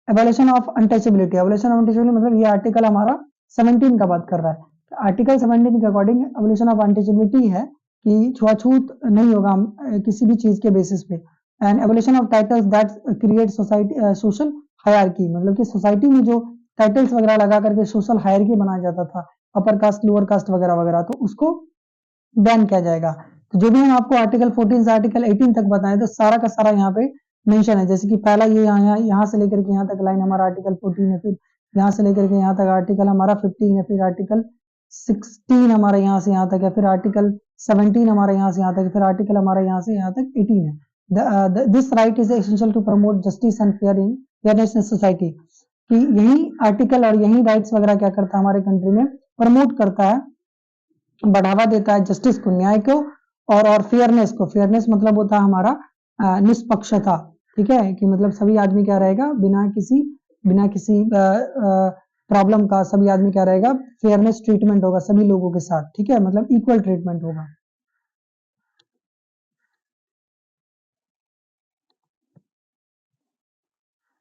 Speaker 1: एवोल्यूशन ऑफ अनटचेबिलिटी, मतलब ये आर्टिकल हमारा 17 का बात कर रहा है। आर्टिकल 17 के अकॉर्डिंग एवोल्यूशन ऑफ अनटचेबिलिटी है कि छुआछूत नहीं होगा किसी भी चीज के बेसिस पे। And evolution of titles that create society social hierarchy, मतलब कि सोसाइटी में जो टाइटल्स वगैरह लगा करके सोशल हायरार्की बनाया जाता था, अपर कास्ट, लोअर कास्ट वगैरह वगैरह, तो उसको बैन किया जाएगा। तो जो भी हम आपको आर्टिकल 14 से आर्टिकल 18 तक बताएं तो सारा का सारा यहाँ पे मेंशन है। जैसे कि पहला ये यहाँ से लेकर के यहाँ तक लाइन हमारा आर्टिकल 14 है, फिर यहाँ से लेकर के यहाँ तक आर्टिकल हमारा 15 है, फिर आर्टिकल 16 हमारा यहाँ से यहाँ तक है, फिर आर्टिकल 17 हमारा यहाँ से यहाँ तक, फिर आर्टिकल हमारा यहाँ से यहाँ तक 18 है। This right is essential to promote justice and fairness in society, कि यही आर्टिकल और यही राइट्स वगैरह क्या करता है हमारे कंट्री में, प्रमोट करता है, बढ़ावा देता है जस्टिस को, न्याय को, और फेयरनेस को। फेयरनेस मतलब होता है हमारा निष्पक्षता, ठीक है, कि मतलब सभी आदमी क्या रहेगा, बिना किसी प्रॉब्लम का सभी आदमी क्या रहेगा, फेयरनेस ट्रीटमेंट होगा सभी लोगों के साथ, ठीक है, मतलब इक्वल ट्रीटमेंट होगा।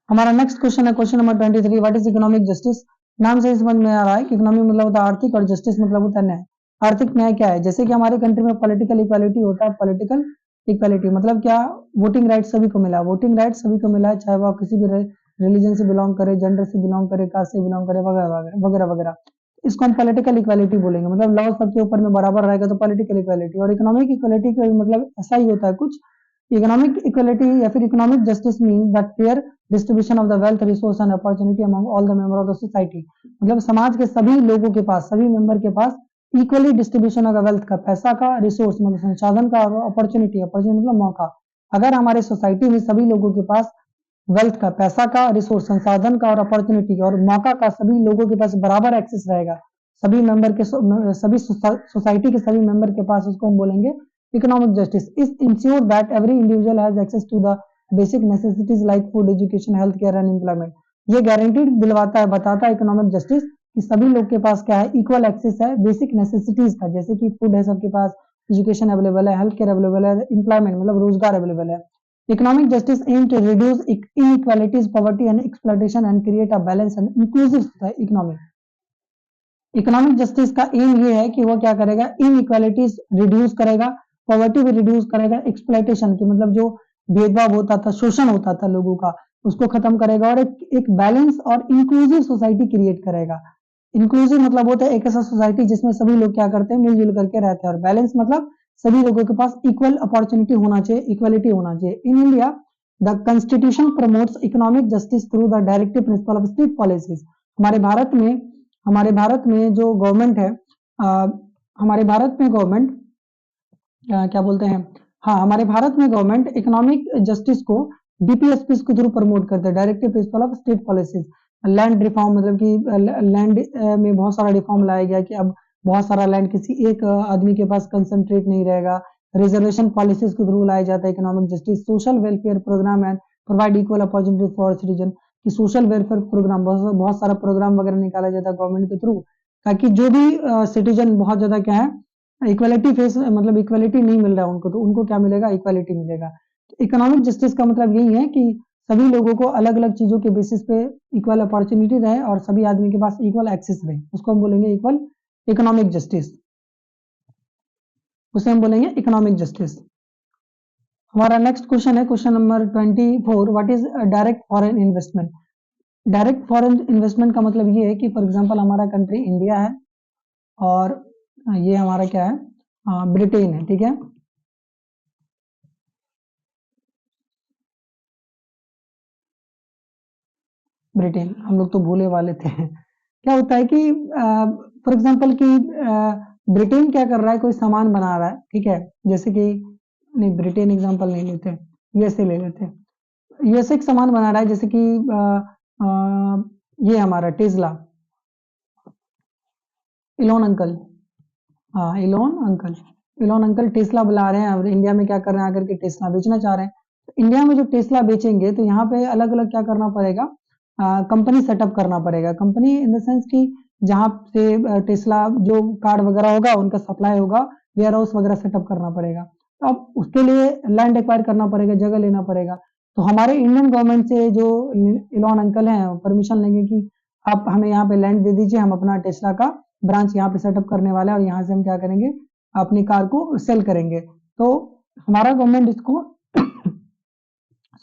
Speaker 1: हमारा नेक्स्ट क्वेश्चन है question number 23, what is economic justice. नाम से ही समझ में आ रहा है कि इकोनॉमी मतलब होता है आर्थिक और जस्टिस मतलब होता है न्याय। आर्थिक न्याय क्या है, जैसे कि हमारे कंट्री में पॉलिटिकल इक्वालिटी होता है, पॉलिटिकल इक्वालिटी मतलब क्या, वोटिंग राइट सभी को मिला, वोटिंग राइट सभी को मिला है, चाहे वह किसी भी रिलीजन से बिलोंग करे, जेंडर से बिलोंग करे, कास्ट से बिलोंग करे, वगैरह वगैरह वगैरह। इसको हम पॉलिटिकल इक्वालिटी बोलेंगे, मतलब लॉ सबके ऊपर में बराबर रहेगा तो पॉलिटिकल इक्वालिटी। और इकोनॉमिक इक्वालिटी का मतलब ऐसा ही होता है कुछ, इकोनॉमिक इक्वालिटी या फिर economic justice means that fair distribution of the wealth, resource and opportunity among all the member of the society. मतलब समाज के सभी लोगों के पास, सभी मेंबर के पास इक्वली डिस्ट्रीब्यूशन होगा वेल्थ का, पैसा का, रिसोर्स मतलब संसाधन का, और अपॉर्चुनिटी, अपॉर्चुनिटी मतलब मौका। अगर हमारे सोसाइटी में सभी लोगों के पास वेल्थ का, पैसा का, रिसोर्स संसाधन का, और अपॉर्चुनिटी का और मौका का सभी लोगों के पास बराबर एक्सेस रहेगा, सभी मेंबर के सभी सोसाइटी के सभी मेंबर के पास, उसको हम बोलेंगे economic justice. Is ensure that every individual has access to the basic necessities like food, education, health care and employment. ये गारंटीड दिलवाता है, बताता है इकोनॉमिक जस्टिस कि सभी लोग के पास क्या है, इक्वल एक्सेस है बेसिक नेसेसिटीज का, जैसे कि फूड है सबके पास, एजुकेशन अवेलेबल है, हेल्थ केयर अवेलेबल है, एम्प्लॉयमेंट मतलब रोजगार अवेलेबल है। Economic justice aim to reduce inequalities, poverty and exploitation and create a balanced and inclusive economy। Economic justice का एम ये है कि वो क्या करेगा, इनइक्वालिटीज रिड्यूस करेगा, पॉवर्टी भी रिड्यूस करेगा, एक्सप्लॉइटेशन की मतलब जो भेदभाव होता था, शोषण होता था लोगों का, उसको खत्म करेगा, और एक बैलेंस और इंक्लूसिव सोसाइटी क्रिएट करेगा। इंक्लूसिव मतलब होता है एक ऐसा सोसाइटी जिसमें सभी लोग क्या करते हैं, मिलजुल करके रहते हैं, और बैलेंस मतलब सभी लोगों के पास इक्वल अपॉर्चुनिटी होना चाहिए, इक्वलिटी होना चाहिए। In India the constitution promotes economic justice through the directive principle of state policies. हमारे भारत में जो गवर्नमेंट है, हमारे भारत में गवर्नमेंट क्या बोलते हैं, हाँ हमारे भारत में गवर्नमेंट इकोनॉमिक जस्टिस को डीपीएसपी के थ्रू प्रमोट करते हैं, directive principle of state policies. Land reform मतलब कि लैंड में बहुत सारा रिफॉर्म लाया गया कि अब बहुत सारा लैंड किसी एक आदमी के पास कंसंट्रेट नहीं रहेगा। रिजर्वेशन पॉलिसीज के थ्रू लाया जाता है economic justice. Social welfare program and provide equal opportunity for citizen, कि सोशल वेलफेयर प्रोग्राम, बहुत सारा प्रोग्राम वगैरह निकाला जाता है गवर्नमेंट के थ्रू, ताकि जो भी सिटीजन बहुत ज्यादा क्या है, इक्वलिटी फेस मतलब इक्वलिटी नहीं मिल रहा है उनको, तो उनको क्या मिलेगा, इक्वलिटी मिलेगा। इकोनॉमिक जस्टिस का मतलब यही है कि सभी लोगों को अलग अलग चीजों के बेसिस पे इक्वल अपॉर्चुनिटी रहे और सभी आदमी के पास इक्वल एक्सेस रहे, उसको हम बोलेंगे इक्वल इकोनॉमिक जस्टिस, उसे हम बोलेंगे इकोनॉमिक जस्टिस। हमारा नेक्स्ट क्वेश्चन है question number 24, what is direct foreign investment. Direct foreign investment का मतलब ये है कि फॉर एग्जांपल हमारा कंट्री इंडिया है और ये हमारा क्या है, ब्रिटेन है, ठीक है। ब्रिटेन, हम लोग तो भूले वाले थे। क्या होता है कि फॉर एग्जांपल कि ब्रिटेन क्या कर रहा है, कोई सामान बना रहा है, ठीक है, जैसे कि नहीं ब्रिटेन एग्जांपल नहीं लेते, यूएसए ले लेते हैं। यूएसए एक सामान बना रहा है, जैसे कि ये हमारा टेस्ला, इलोन अंकल, हाँ इलोन अंकल टेस्ला बुला रहे हैं और इंडिया में क्या कर रहे हैं, आकर के टेस्ला बेचना चाह रहे हैं। तो इंडिया में जो टेस्ला बेचेंगे तो यहाँ पे अलग अलग क्या करना पड़ेगा, कंपनी सेटअप करना पड़ेगा। कंपनी इन द सेंस कि जहाँ से टेस्ला जो कार्ड वगैरह होगा उनका सप्लाई होगा, वेयर हाउस वगैरह सेटअप करना पड़ेगा। तो अब उसके लिए लैंड एक्वायर करना पड़ेगा, जगह लेना पड़ेगा। तो हमारे इंडियन गवर्नमेंट से जो इलोन अंकल हैं परमिशन लेंगे कि आप हमें यहाँ पे लैंड दे दीजिए, हम अपना टेस्ला का ब्रांच यहाँ पे सेटअप करने वाला है और यहाँ से हम क्या करेंगे, अपनी कार को सेल करेंगे। तो हमारा गवर्नमेंट इसको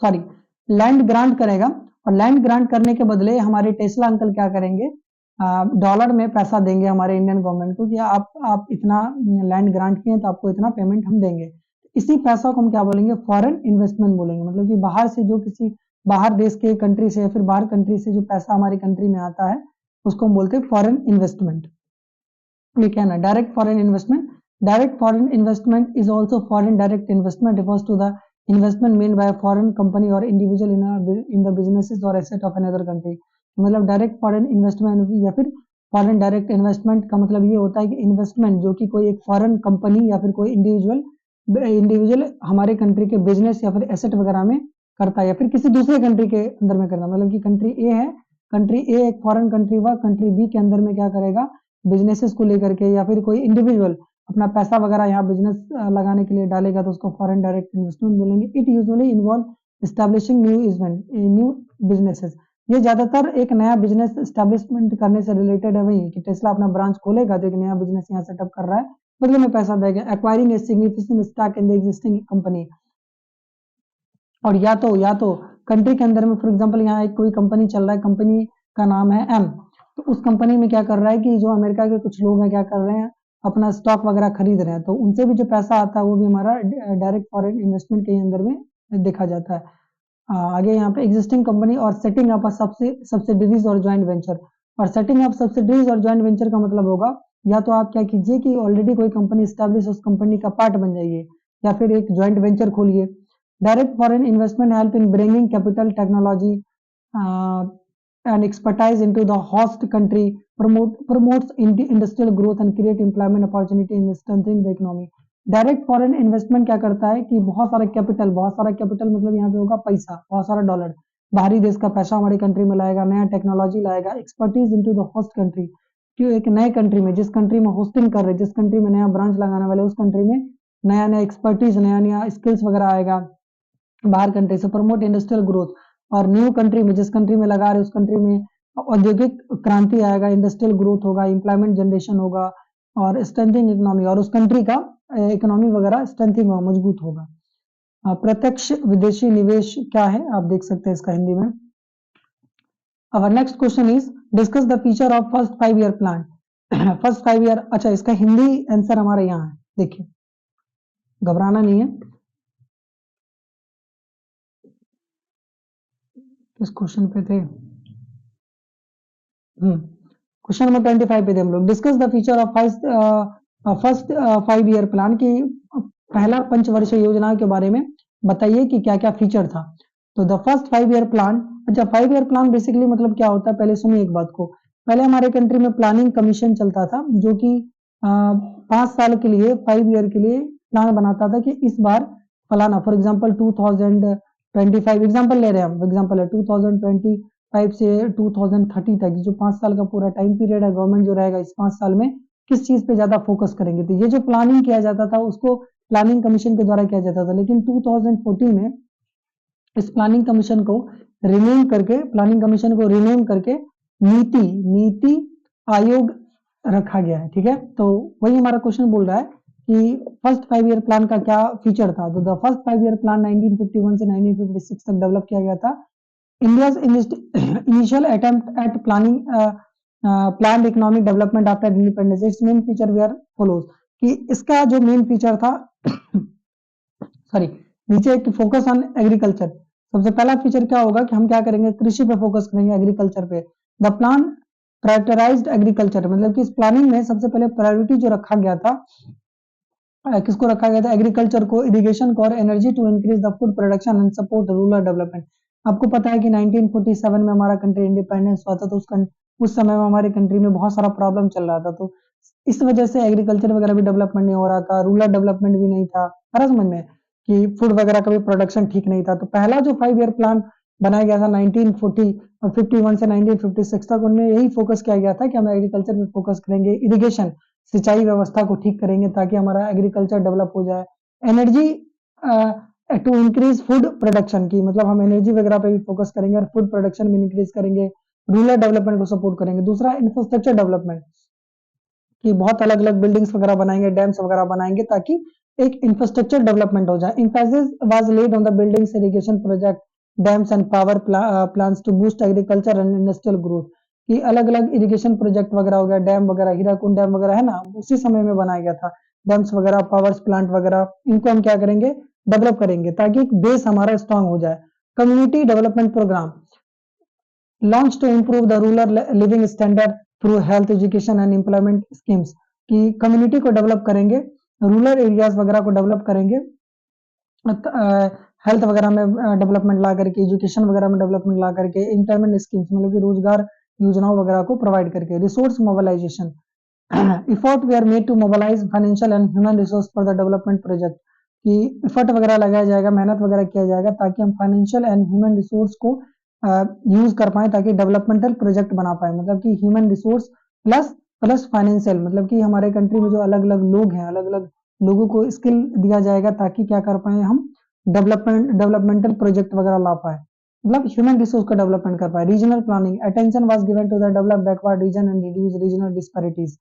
Speaker 1: सॉरी लैंड ग्रांट करेगा, और लैंड ग्रांट करने के बदले हमारे टेस्ला अंकल क्या करेंगे, डॉलर में पैसा देंगे हमारे इंडियन गवर्नमेंट को कि आप इतना लैंड ग्रांट किए तो आपको इतना पेमेंट हम देंगे। इसी पैसा को हम क्या बोलेंगे, फॉरेन इन्वेस्टमेंट बोलेंगे। मतलब कि बाहर से जो किसी बाहर देश के कंट्री से या फिर बाहर कंट्री से जो पैसा हमारी कंट्री में आता है उसको हम बोलते हैं फॉरेन इन्वेस्टमेंट। ठीक है ना, direct foreign investment. Direct foreign investment is also foreign direct investment refers to the investment made by a foreign company or individual in the businesses or asset of another country। मतलब direct foreign investment या फिर foreign direct investment का मतलब ये होता है कि investment जो कि कोई एक फॉरेन कंपनी या फिर कोई इंडिविजुअल इंडिविजुअल हमारे कंट्री के बिजनेस या फिर एसेट वगैरह में करता है, या फिर किसी दूसरे कंट्री के अंदर में करना, मतलब कि कंट्री ए है, कंट्री ए एक फॉरेन कंट्री हुआ, कंट्री बी के अंदर में क्या करेगा, बिजनेसेस को लेकर के, या फिर कोई इंडिविजुअल अपना पैसा वगैरह यहाँ बिजनेस लगाने के लिए डालेगा तो उसको फॉरेन डायरेक्ट इन्वेस्टमेंट बोलेंगे। It usually involve establishing new businesses. ये ज्यादातर एक नया बिजनेस एस्टैब्लिशमेंट करने से रिलेटेड है, वही कि टेस्ला अपना ब्रांच खोलेगा तो एक नया बिजनेस यहाँ सेटअप कर रहा है, बदले में पैसा देगा। Acquiring a significant stock in the existing company, और या तो कंट्री के अंदर में, फॉर एग्जांपल यहाँ एक कोई कंपनी चल रहा है, कंपनी का नाम है एम, तो उस कंपनी में क्या कर रहा है कि जो अमेरिका के कुछ लोग हैं क्या कर रहे हैं, अपना स्टॉक वगैरह खरीद रहे हैं, तो उनसे भी जो पैसा आता है वो भी हमारा डायरेक्ट फॉरेन इन्वेस्टमेंट के अंदर में देखा जाता है। आगे यहाँ पे एग्जिस्टिंग कंपनी और सेटिंग अप सब्सिडीज और ज्वाइंट वेंचर, और सेटिंग अप सब्सिडीज और ज्वाइंट वेंचर का मतलब होगा या तो आप क्या कीजिए कि ऑलरेडी कोई कंपनी स्टैब्लिश, उस कंपनी का पार्ट बन जाइए, या फिर एक ज्वाइंट वेंचर खोलिए। Direct foreign investment help in bringing capital, technology, and expertise into the host country, promotes industrial growth and create employment opportunity in strengthening the economy. Direct foreign investment क्या करता है कि बहुत सारा कैपिटल मतलब यहाँ पे होगा पैसा, बहुत सारा डॉलर, बाहरी देश का पैसा हमारी कंट्री में लाएगा, नया टेक्नोलॉजी लाएगा, expertise into the host country, क्यों एक नए कंट्री में, जिस कंट्री में होस्टिंग कर रहे, जिस कंट्री में नया ब्रांच लगाने वाले, उस कंट्री में नया नया एक्सपर्टीज, नया नया स्किल्स वगैरह आएगा बाहर कंट्री से। प्रमोट इंडस्ट्रियल ग्रोथ, और न्यू कंट्री में, जिस कंट्री में लगा रहे उस कंट्री में औद्योगिक क्रांति आएगा, इंडस्ट्रियल ग्रोथ होगा, इंप्लॉयमेंट जनरेशन होगा, और स्ट्रेंथिंग इकोनॉमी, और उस कंट्री का इकोनॉमी वगैरह स्ट्रेंथिंग होगा, मजबूत होगा। प्रत्यक्ष विदेशी निवेश क्या है आप देख सकते हैं इसका हिंदी में। Our next question is discuss the feature of first 5 year plan. First 5 year, अच्छा इसका हिंदी आंसर हमारे यहाँ है, देखिए घबराना नहीं है। किस क्वेश्चन पे थे, क्वेश्चन नंबर 25 पे थे हम लोग। Discuss the feature of first 5 year plan की पहला पंचवर्षीय योजना के बारे में बताइए कि क्या क्या फीचर था। तो द फर्स्ट 5 ईयर प्लान, अच्छा 5 ईयर प्लान बेसिकली मतलब क्या होता है, पहले सुनिए एक बात को। पहले हमारे कंट्री में प्लानिंग कमीशन चलता था जो कि 5 साल के लिए, 5 ईयर के लिए प्लान बनाता था कि इस बार फलाना, फॉर एग्जाम्पल 2025 एग्जाम्पल ले रहे हैं हम, एग्जाम्पल है 2025 से 2030 तक जो 5 साल का पूरा टाइम पीरियड है, गवर्नमेंट जो रहेगा इस 5 साल में किस चीज पे ज्यादा फोकस करेंगे, तो ये जो प्लानिंग किया जाता था उसको प्लानिंग कमीशन के द्वारा किया जाता था। लेकिन 2014 में इस प्लानिंग कमीशन को रिनेम करके नीति आयोग रखा गया है, ठीक है। तो वही हमारा क्वेश्चन बोल रहा है कि फर्स्ट 5 ईयर प्लान का क्या फीचर था। तो द फर्स्ट 5 ईयर प्लान 1951 से 1956 तक डेवलप किया गया था। India's initial attempt at planned economic development after independence, its main feature were follows, कि इसका जो मेन फीचर था सॉरी नीचे एक फोकस ऑन एग्रीकल्चर। सबसे पहला फीचर क्या होगा कि हम क्या करेंगे, कृषि पे फोकस करेंगे, एग्रीकल्चर पे। द प्लान प्रायोरिटाइज्ड एग्रीकल्चर, मतलब कि इस प्लानिंग में सबसे पहले प्रायोरिटी जो रखा गया था, किसको रखा गया था, एग्रीकल्चर को, इरिगेशन को, और energy to increase the food production and support rural development. आपको पता है कि 1947 में हमारा कंट्री इंडिपेंडेंस हुआ था, तो उस समय में हमारे कंट्री में बहुत सारा प्रॉब्लम चल रहा था, तो इस वजह से एग्रीकल्चर वगैरह भी डेवलपमेंट नहीं हो रहा था, रूरल डेवलपमेंट भी नहीं था, हर समझ में कि फूड वगैरह का भी प्रोडक्शन ठीक नहीं था। तो पहला जो 5 ईयर प्लान बनाया गया था 1951 से 1956 तक, उनमें यही फोकस किया गया था कि हम एग्रीकल्चर पे फोकस करेंगे, इरिगेशन सिंचाई व्यवस्था को ठीक करेंगे ताकि हमारा एग्रीकल्चर डेवलप हो जाए, energy to increase food production की, मतलब हम एनर्जी वगैरह पे भी फोकस करेंगे और फूड प्रोडक्शन भी इंक्रीज करेंगे, रूरल डेवलपमेंट को सपोर्ट करेंगे। दूसरा इंफ्रास्ट्रक्चर डेवलपमेंट, कि बहुत अलग अलग बिल्डिंग्स वगैरह बनाएंगे, डैम्स वगैरह बनाएंगे ताकि एक इंफ्रास्ट्रक्चर डेवलपमेंट हो जाए। Emphasis was laid on the buildings, irrigation project, dams and power plants to boost agriculture and industrial growth, कि अलग अलग इरिगेशन प्रोजेक्ट वगैरह हो गया, डैम वगैरह, हीराकुंड डैम वगैरह है ना, उसी समय में बनाया गया था, डैम्स वगैरह, पावर प्लांट वगैरह, इनको हम क्या करेंगे, डेवलप करेंगे ताकि एक बेस हमारा स्ट्रांग हो जाए। Community development program launch to improve the rural living standard through health, education and employment schemes, कि कम्युनिटी को डेवलप करेंगे, रूरल एरियाज वगैरह को डेवलप करेंगे, हेल्थ वगैरह में डेवलपमेंट ला करके, एजुकेशन वगैरह में डेवलपमेंट ला करके, एम्प्लॉयमेंट स्कीम्स मतलब कि रोजगार योजनाओं वगैरह को प्रोवाइड करके। Resource mobilization, effort were made to mobilize financial and human resource for the development project, कि एफर्ट वगैरह लगाया जाएगा, मेहनत वगैरह किया जाएगा ताकि हम फाइनेंशियल एंड ह्यूमन रिसोर्स को यूज कर पाए ताकि डेवलपमेंटल प्रोजेक्ट बना पाए। मतलब कि human resource plus plus financial, मतलब कि हमारे कंट्री में जो अलग अलग लोग हैं, अलग अलग लोगों को स्किल दिया जाएगा ताकि क्या कर पाए हम, डेवलपमेंटल प्रोजेक्ट वगैरह ला पाए, मतलब ह्यूमन रिसोर्स का डेवलपमेंट कर पाए। Regional planning, attention was given to the develop backward region and reduce regional disparities.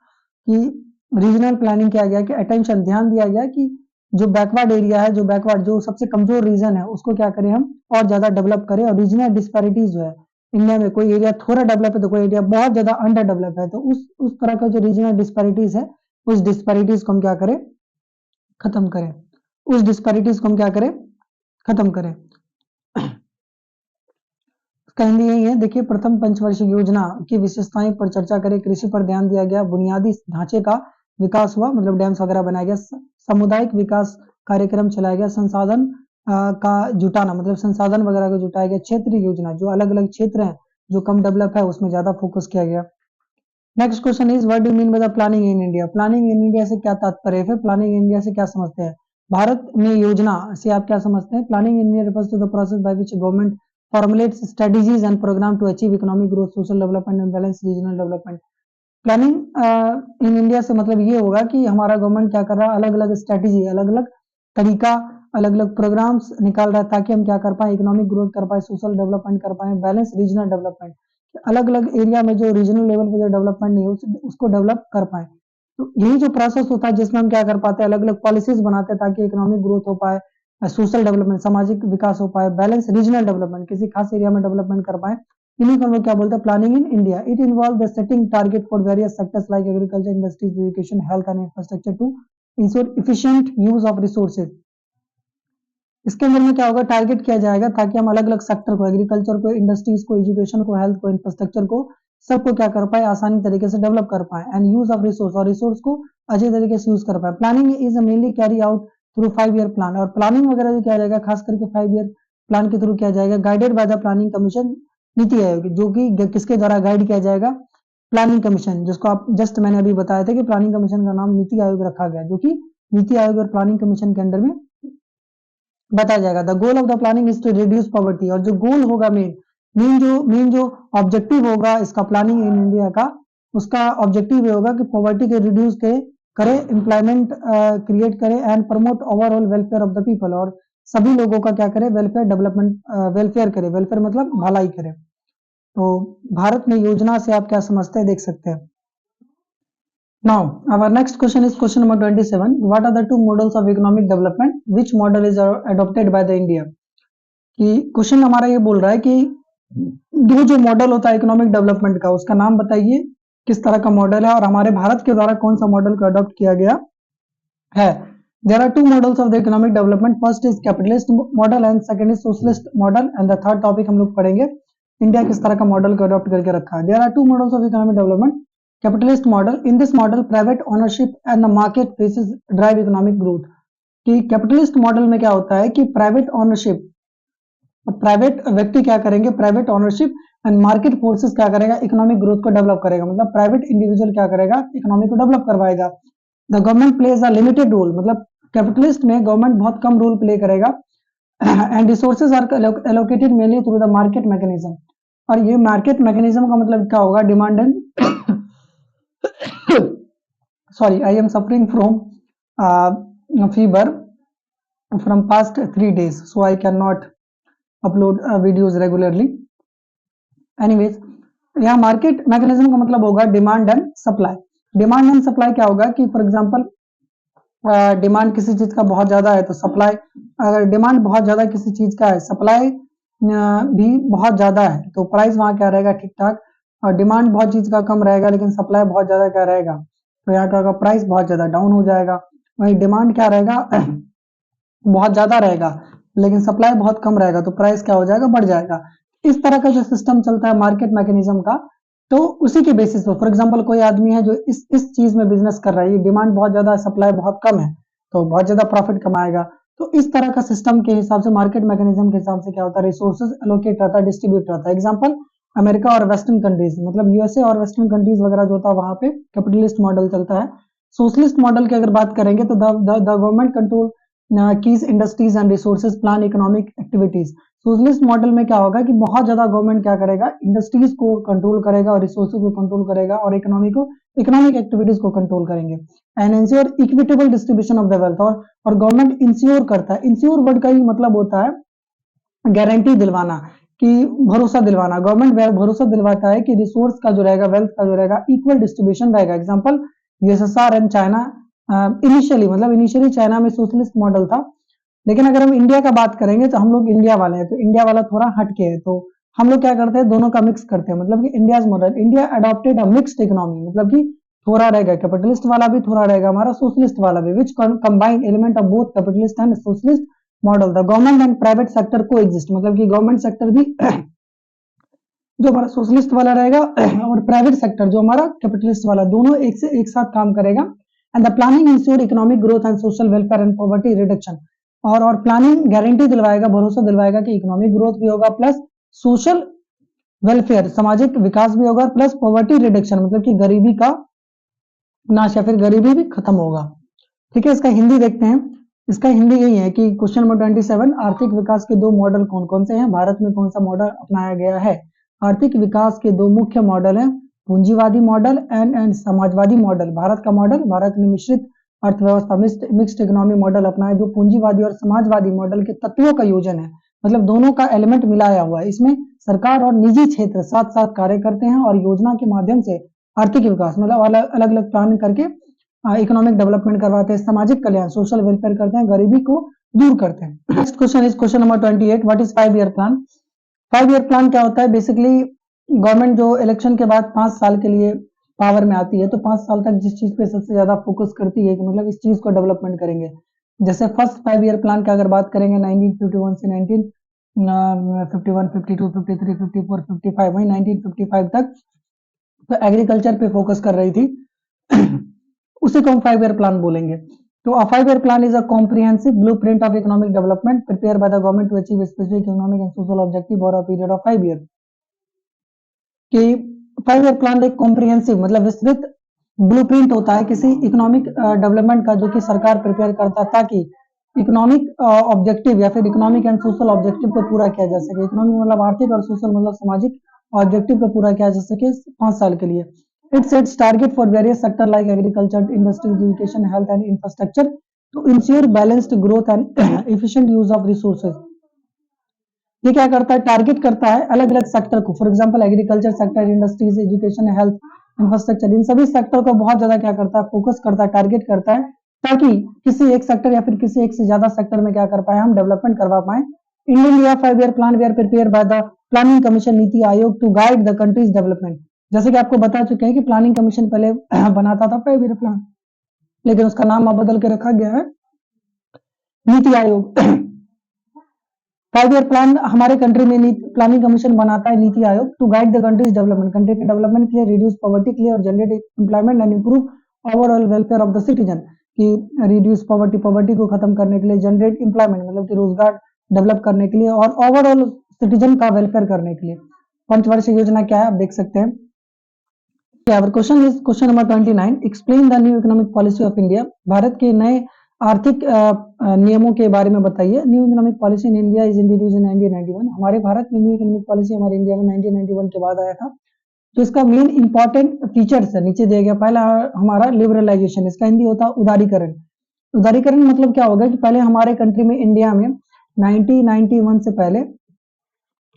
Speaker 1: कि रीजनल प्लानिंग किया गया कि अटेंशन, ध्यान दिया गया कि जो बैकवर्ड एरिया है, जो बैकवर्ड, जो सबसे कमजोर रीजन है, उसको क्या करें हम और ज्यादा डेवलप करें। और रीजनल डिस्पैरिटीज जो है, इंडिया में कोई एरिया थोड़ा डेवलप है तो कोई एरिया बहुत ज्यादा अंडर डेवलप है, तो उस तरह का जो रीजनल डिस्पैरिटीज है, उस डिस्पैरिटीज को हम क्या करें, खत्म करें। उस डिस्पैरिटीज को हम क्या करें, खत्म करें। इसका हिंदी यही है, देखिए। प्रथम पंचवर्षीय योजना की विशेषताएं पर चर्चा करें। कृषि पर ध्यान दिया गया, बुनियादी ढांचे का विकास हुआ, मतलब डैम्स वगैरह बनाया गया, सामुदायिक विकास कार्यक्रम चलाया गया, संसाधन का जुटाना, मतलब संसाधन वगैरह को जुटाया गया, क्षेत्रीय योजना, जो अलग अलग क्षेत्र हैं जो कम डेवलप है उसमें ज्यादा फोकस किया गया। Next question is what do you mean by the planning in India. Planning in India से क्या तात्पर्य है, प्लानिंग इन इंडिया से क्या समझते हैं, भारत में योजना से आप क्या समझते हैं। Planning in India refers to the process by which government formulates strategies and program to achieve economic growth, social development and balanced regional development। Planning in India से मतलब ये होगा कि हमारा गवर्नमेंट क्या कर रहा है, अलग अलग स्ट्रेटेजी, अलग अलग तरीका, अलग अलग प्रोग्राम्स निकाल रहा है ताकि हम क्या कर पाए, इकोनॉमिक ग्रोथ कर पाए, सोशल डेवलपमेंट कर पाए, बैलेंस रीजनल डेवलपमेंट, अलग अलग एरिया में जो रीजनल लेवल पे जो डेवलपमेंट नहीं है उसको डेवलप कर पाए। तो यही जो प्रोसेस होता है जिसमें हम क्या कर पाते हैं, अलग अलग पॉलिसीज बनाते हैं ताकि इकोनॉमिक ग्रोथ हो पाए, सोशल डेवलपमेंट, सामाजिक विकास हो पाए, बैलेंस रीजनल डेवलपमेंट, किसी खास एरिया में डेवलपमेंट कर पाए। इन्हीं को हम लोग क्या बोलते हैं, planning in India. It involve the setting target for various sectors like agriculture, industries, education, health and infrastructure to ensure efficient use of resources. इसके अंदर में क्या होगा, टारगेट किया जाएगा ताकि हम अलग अलग सेक्टर को, एग्रीकल्चर को, इंडस्ट्रीज को, एजुकेशन को, हेल्थ को, इंफ्रास्ट्रक्चर को, सबको क्या कर पाए, आसानी तरीके से डेवलप कर पाए। एंड यूज ऑफ रिसोर्स, और रिसोर्स को अच्छे तरीके से यूज कर पाए। Planning is mainly carry out through 5 year plan, और प्लानिंग वगैरह जो किया जाएगा खास करके 5 ईयर प्लान के थ्रू किया जाएगा, guided by the planning commission, NITI आयोग, जो कि किसके द्वारा गाइड किया जाएगा, प्लानिंग कमीशन, जिसको आप जस्ट मैंने अभी बताया था कि प्लानिंग कमीशन का नाम नीति आयोग रखा गया, जो कि नीति आयोग और प्लानिंग कमीशन के अंडर में बताया जाएगा। The goal of the planning is to reduce poverty, और जो गोल होगा, मेन जो ऑब्जेक्टिव होगा इसका प्लानिंग इन इंडिया का, उसका ऑब्जेक्टिव ये होगा कि पॉवर्टी को रिड्यूस करे, एम्प्लॉयमेंट क्रिएट करे, and promote overall welfare of the people, और सभी लोगों का क्या करे, वेलफेयर डेवलपमेंट, वेलफेयर करे, वेलफेयर मतलब भलाई करे। तो भारत में योजना से आप क्या समझते हैं, देख सकते हैं। Now, our next question is question number 27. What are the two models of economic development? Which model is adopted by the India? कि क्वेश्चन हमारा ये बोल रहा है कि दो जो मॉडल होता है इकोनॉमिक डेवलपमेंट का, उसका नाम बताइए, किस तरह का मॉडल है, और हमारे भारत के द्वारा कौन सा मॉडल को अडॉप्ट किया गया है। There are two models of the economic development. First is capitalist model and second is socialist model. And the third topic हम लोग पढ़ेंगे इंडिया किस तरह का मॉडल को अडॉप्ट करके रखा है। There are two models of economic development. Capitalist model. In this model, private ownership and the market forces drive economic growth. कि कैपिटलिस्ट मॉडल में क्या होता है कि प्राइवेट ओनरशिप, प्राइवेट व्यक्ति क्या करेंगे, private ownership and market forces क्या करेगा, इकोनॉमिक ग्रोथ को डेवलप करेगा, मतलब प्राइवेट इंडिविजुअल क्या करेगा, इकोनॉमी को डेवलप करवाएगा। The government plays a limited role, मतलब कैपिटलिस्ट में गवर्नमेंट बहुत कम रोल प्ले करेगा। And resources are allocated mainly through the market mechanism, और ये मार्केट मैकेनिज्म का मतलब क्या होगा, demand and sorry, I am suffering from fever from past 3 days, so I cannot upload videos regularly. Anyways, यहाँ market mechanism का मतलब होगा demand and supply. Demand and supply क्या होगा कि फॉर एग्जांपल डिमांड किसी चीज का बहुत ज्यादा है तो सप्लाई, अगर डिमांड बहुत ज्यादा किसी चीज का है, सप्लाई भी बहुत ज्यादा है, तो प्राइस वहां क्या रहेगा, ठीक ठाक। और डिमांड बहुत चीज का कम रहेगा लेकिन सप्लाई बहुत ज्यादा क्या रहेगा, तो यहाँ का प्राइस बहुत ज्यादा डाउन हो जाएगा। वही डिमांड क्या रहेगा बहुत ज्यादा रहेगा लेकिन सप्लाई बहुत कम रहेगा तो प्राइस क्या हो जाएगा, बढ़ जाएगा। इस तरह का जो सिस्टम चलता है मार्केट मैकेनिज्म का, तो उसी के बेसिस पर फॉर एग्जांपल कोई आदमी है जो इस चीज में बिजनेस कर रहा है, डिमांड बहुत ज्यादा है, सप्लाई बहुत कम है, तो बहुत ज्यादा प्रॉफिट कमाएगा। तो इस तरह का सिस्टम के हिसाब से, मार्केट मैकेनिज्म के हिसाब से क्या होता है, रिसोर्सेज एलोकेट रहता है, डिस्ट्रीब्यूट रहता है। एग्जाम्पल अमेरिका और वेस्टर्न कंट्रीज, मतलब यूएसए और वेस्टर्न कंट्रीज वगैरह जो होता है वहां पे कैपिटलिस्ट मॉडल चलता है। सोशलिस्ट मॉडल की अगर बात करेंगे तो the government control keys industries and resources plan economic activities. Socialist model में क्या होगा कि बहुत ज्यादा गवर्नमेंट क्या करेगा, इंडस्ट्रीज को कंट्रोल करेगा और रिसोर्सेज को कंट्रोल करेगा और इकोनॉमिक एक्टिविटीज को कंट्रोल करेंगे। And ensure equitable distribution of the wealth, और गवर्नमेंट इंश्योर करता है, इंश्योर वर्ड का ही मतलब होता है गारंटी दिलवाना, कि भरोसा दिलवाना। गवर्नमेंट भरोसा दिलवाता है कि रिसोर्स का जो रहेगा, वेल्थ का जो रहेगा, इक्वल डिस्ट्रीब्यूशन रहेगा। Example USSR and China. Initially China में सोशलिस्ट मॉडल था, लेकिन अगर हम इंडिया का बात करेंगे तो हम लोग इंडिया वाले हैं, तो इंडिया वाला थोड़ा हटके है, तो हम लोग क्या करते हैं, दोनों का मिक्स करते हैं। मतलब कि India's model, India adopted a mixed economy, मतलब कि थोड़ा रहेगा कैपिटलिस्ट वाला भी, थोड़ा रहेगा हमारा सोशलिस्ट वाला भी, which combine element of both capitalist and socialist model. The government and private sector coexist, मतलब कि गवर्नमेंट सेक्टर भी जो हमारा सोशलिस्ट वाला रहेगा और प्राइवेट सेक्टर जो हमारा कैपिटलिस्ट वाला, दोनों एक साथ काम करेगा। And the planning ensure economic growth and social welfare and poverty reduction, और प्लानिंग गारंटी दिलवाएगा, भरोसा दिलवाएगा कि इकोनॉमिक ग्रोथ भी होगा, प्लस सोशल वेलफेयर, सामाजिक विकास भी होगा, प्लस पॉवर्टी रिडक्शन, मतलब कि गरीबी का नाश या फिर गरीबी भी खत्म होगा। ठीक है, इसका हिंदी देखते हैं। इसका हिंदी यही है कि क्वेश्चन नंबर 27, आर्थिक विकास के दो मॉडल कौन कौन से हैं, भारत में कौन सा मॉडल अपनाया गया है। आर्थिक विकास के दो मुख्य मॉडल हैं, पूंजीवादी model and Samajwadi model. Bharat का मॉडल, भारत ने मिश्रित अर्थव्यवस्था मिक्स्ड इकोनॉमी मॉडल अपनाया, जो पूंजीवादी और समाजवादी मॉडल के तत्वों का योजन है, मतलब दोनों का एलिमेंट मिलाया हुआ है। इसमें सरकार और निजी क्षेत्र साथ साथ कार्य करते हैं और योजना के माध्यम से आर्थिक विकास, मतलब अलग अलग प्लान करके इकोनॉमिक डेवलपमेंट करवाते हैं, सामाजिक कल्याण, सोशल वेलफेयर करते हैं, गरीबी को दूर करते हैं। Next question is question number 28, what is 5 year plan. 5 year plan क्या होता है, बेसिकली गवर्नमेंट जो इलेक्शन के बाद 5 साल के लिए पावर में आती है, तो 5 साल तक जिस चीज पे सबसे ज्यादा फोकस करती है कि मतलब इस चीज को डेवलपमेंट करेंगे। जैसे फर्स्ट 5 ईयर प्लान की अगर बात करेंगे 1951 से 1951, 52, 53, 54, 55, वही 1955 तक तो एग्रीकल्चर पे फोकस कर रही थी उसे को हम 5 ईयर प्लान बोलेंगे। तो a 5 year plan is a comprehensive blueprint of economic development prepare by the government to achieve specific economic and social objective for a period of 5 year. कि 5 ईयर प्लान एक कॉम्प्रिहेंसिव मतलब विस्तृत blueprint होता है किसी economic development का, जो कि सरकार प्रिपेयर करता है ताकि इकोनॉमिक ऑब्जेक्टिव या फिर इकोनॉमिक एंड सोशल ऑब्जेक्टिव को पूरा किया जा सके। इकोनॉमिक मतलब आर्थिक और सोशल मतलब सामाजिक ऑब्जेक्टिव को पूरा किया जा सके 5 साल के लिए। It sets target for various sector like agriculture, industry, education, health and infrastructure to ensure balanced growth and efficient use of resources. ये क्या करता है, टारगेट करता है अलग अलग सेक्टर को, for example agriculture sector, industries, education, health, infrastructure, इन सभी सेक्टर को बहुत ज्यादा क्या करता है, फोकस करता है, टारगेट करता है, ताकि किसी एक सेक्टर या फिर किसी एक से ज्यादा सेक्टर में क्या कर पाए, हम डेवलपमेंट करवा पाए। इन इंडिया 5 ईयर प्लान वे are prepare by the planning commission NITI Aayog to guide the country's development. जैसे कि आपको बता चुके हैं कि प्लानिंग कमीशन पहले बनाता था 5 ईयर प्लान, लेकिन उसका नाम अब बदल के रखा गया है नीति आयोग। 5 ईयर प्लान हमारे कंट्री में प्लानिंग कमीशन बनाता है NITI Aayog to guide the country's development, country के डेवलपमेंट के लिए, रिड्यूस पॉवर्टी के लिए और generate employment and improve overall welfare of the citizen. कि रिड्यूस पॉवर्टी, पॉवर्टी को खत्म करने के लिए, जनरेट एम्प्लॉयमेंट मतलब कि रोजगार डेवलप करने के लिए और ओवरऑल सिटीजन का वेलफेयर करने के लिए। पंचवर्षीय योजना क्या है आप देख सकते हैं। Our question is question number 29. Explain the new economic policy of India. Bharat के नए आर्थिक नियमों के बारे में बताइए। New economic policy in India is introduced in 1991। हमारे भारत में न्यू इकोनॉमिक पॉलिसी हमारे इंडिया में 1991 के बाद आया था। तो इसका मेन इंपॉर्टेंट फीचर्स है, नीचे दिया गया। पहला हमारा लिबरलाइजेशन, इसका हिंदी होता है उदारीकरण। उदारीकरण मतलब क्या होगा कि पहले हमारे कंट्री में, इंडिया में 1991 से पहले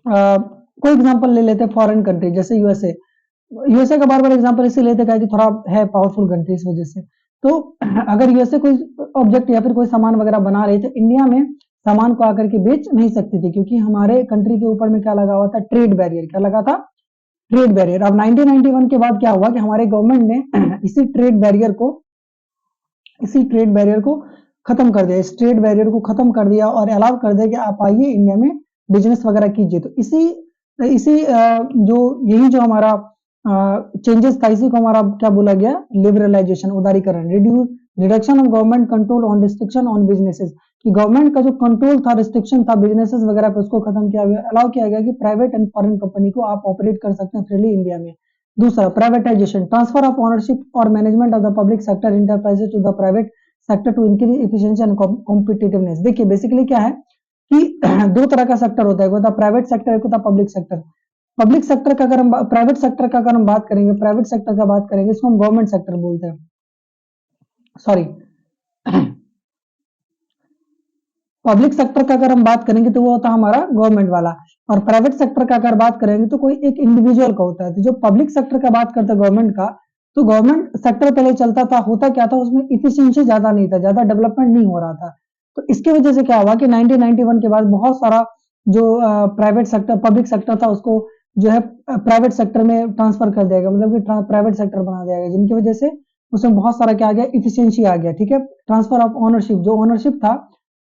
Speaker 1: कोई एग्जांपल ले लेते हैं, फॉरेन कंट्री जैसे यूएसए। यूएसए का बार बार एग्जांपल इसे लेते हैं कि थोड़ा है पावरफुल कंट्री इस वजह से। तो अगर यूएसए कोई ऑब्जेक्ट या फिर कोई सामान वगैरह बना रही तो इंडिया में सामान को आकर के बेच नहीं सकती थी, क्योंकि हमारे कंट्री के ऊपर में क्या लगा हुआ था, ट्रेड बैरियर। क्या लगा था, ट्रेड बैरियर। अब 1991 के बाद क्या हुआ कि हमारे गवर्नमेंट ने इसी ट्रेड बैरियर को खत्म कर दिया, इस ट्रेड बैरियर को खत्म कर दिया और अलाउ कर दिया कि आप आइए इंडिया में बिजनेस वगैरह कीजिए। तो इसी यही जो हमारा चेंजेस था, इसी को हमारा क्या बोला गया, लिबरलाइजेशन, उदारीकरण। Reduction of government control on restriction on businesses, कि गवर्नमेंट का जो कंट्रोल था, रिस्ट्रिक्शन था बिजनेसेस वगैरह पे, उसको खत्म किया गया, अलाउ किया गया कि प्राइवेट एंड फॉरेन कंपनी को आप ऑपरेट कर सकते हैं फ्रीली इंडिया में। दूसरा प्राइवेटाइजेशन, ट्रांसफर ऑफ ओनरशिप और management of the public sector enterprises to the private sector to increase efficiency and competitiveness. देखिए बेसिकली क्या है कि दो तरह का सेक्टर होता है, एक होता है प्राइवेट सेक्टर, एक होता है पब्लिक सेक्टर। पब्लिक सेक्टर का अगर हम प्राइवेट सेक्टर का अगर हम बात करेंगे, प्राइवेट सेक्टर का बात करेंगे, इसको हम गवर्नमेंट सेक्टर बोलते हैं, सॉरी। पब्लिक सेक्टर का अगर हम बात करेंगे तो वो होता है हमारा गवर्नमेंट वाला, और प्राइवेट सेक्टर का अगर बात करेंगे तो कोई एक इंडिविजुअल का होता है। तो जो पब्लिक सेक्टर का बात करते हैं गवर्नमेंट का, तो गवर्नमेंट सेक्टर पहले चलता था, होता क्या था उसमें इफिशियंसी ज्यादा नहीं था, ज्यादा डेवलपमेंट नहीं हो रहा था। तो इसकी वजह से क्या हुआ कि 1991 के बाद बहुत सारा जो प्राइवेट सेक्टर पब्लिक सेक्टर था उसको जो है प्राइवेट सेक्टर में ट्रांसफर कर दिया गया, मतलब कि प्राइवेट सेक्टर बना दिया गया, जिनकी वजह से उसमें बहुत सारा क्या आ गया, इफिशियंसी आ गया। ठीक है, ट्रांसफर ऑफ ओनरशिप, जो ओनरशिप था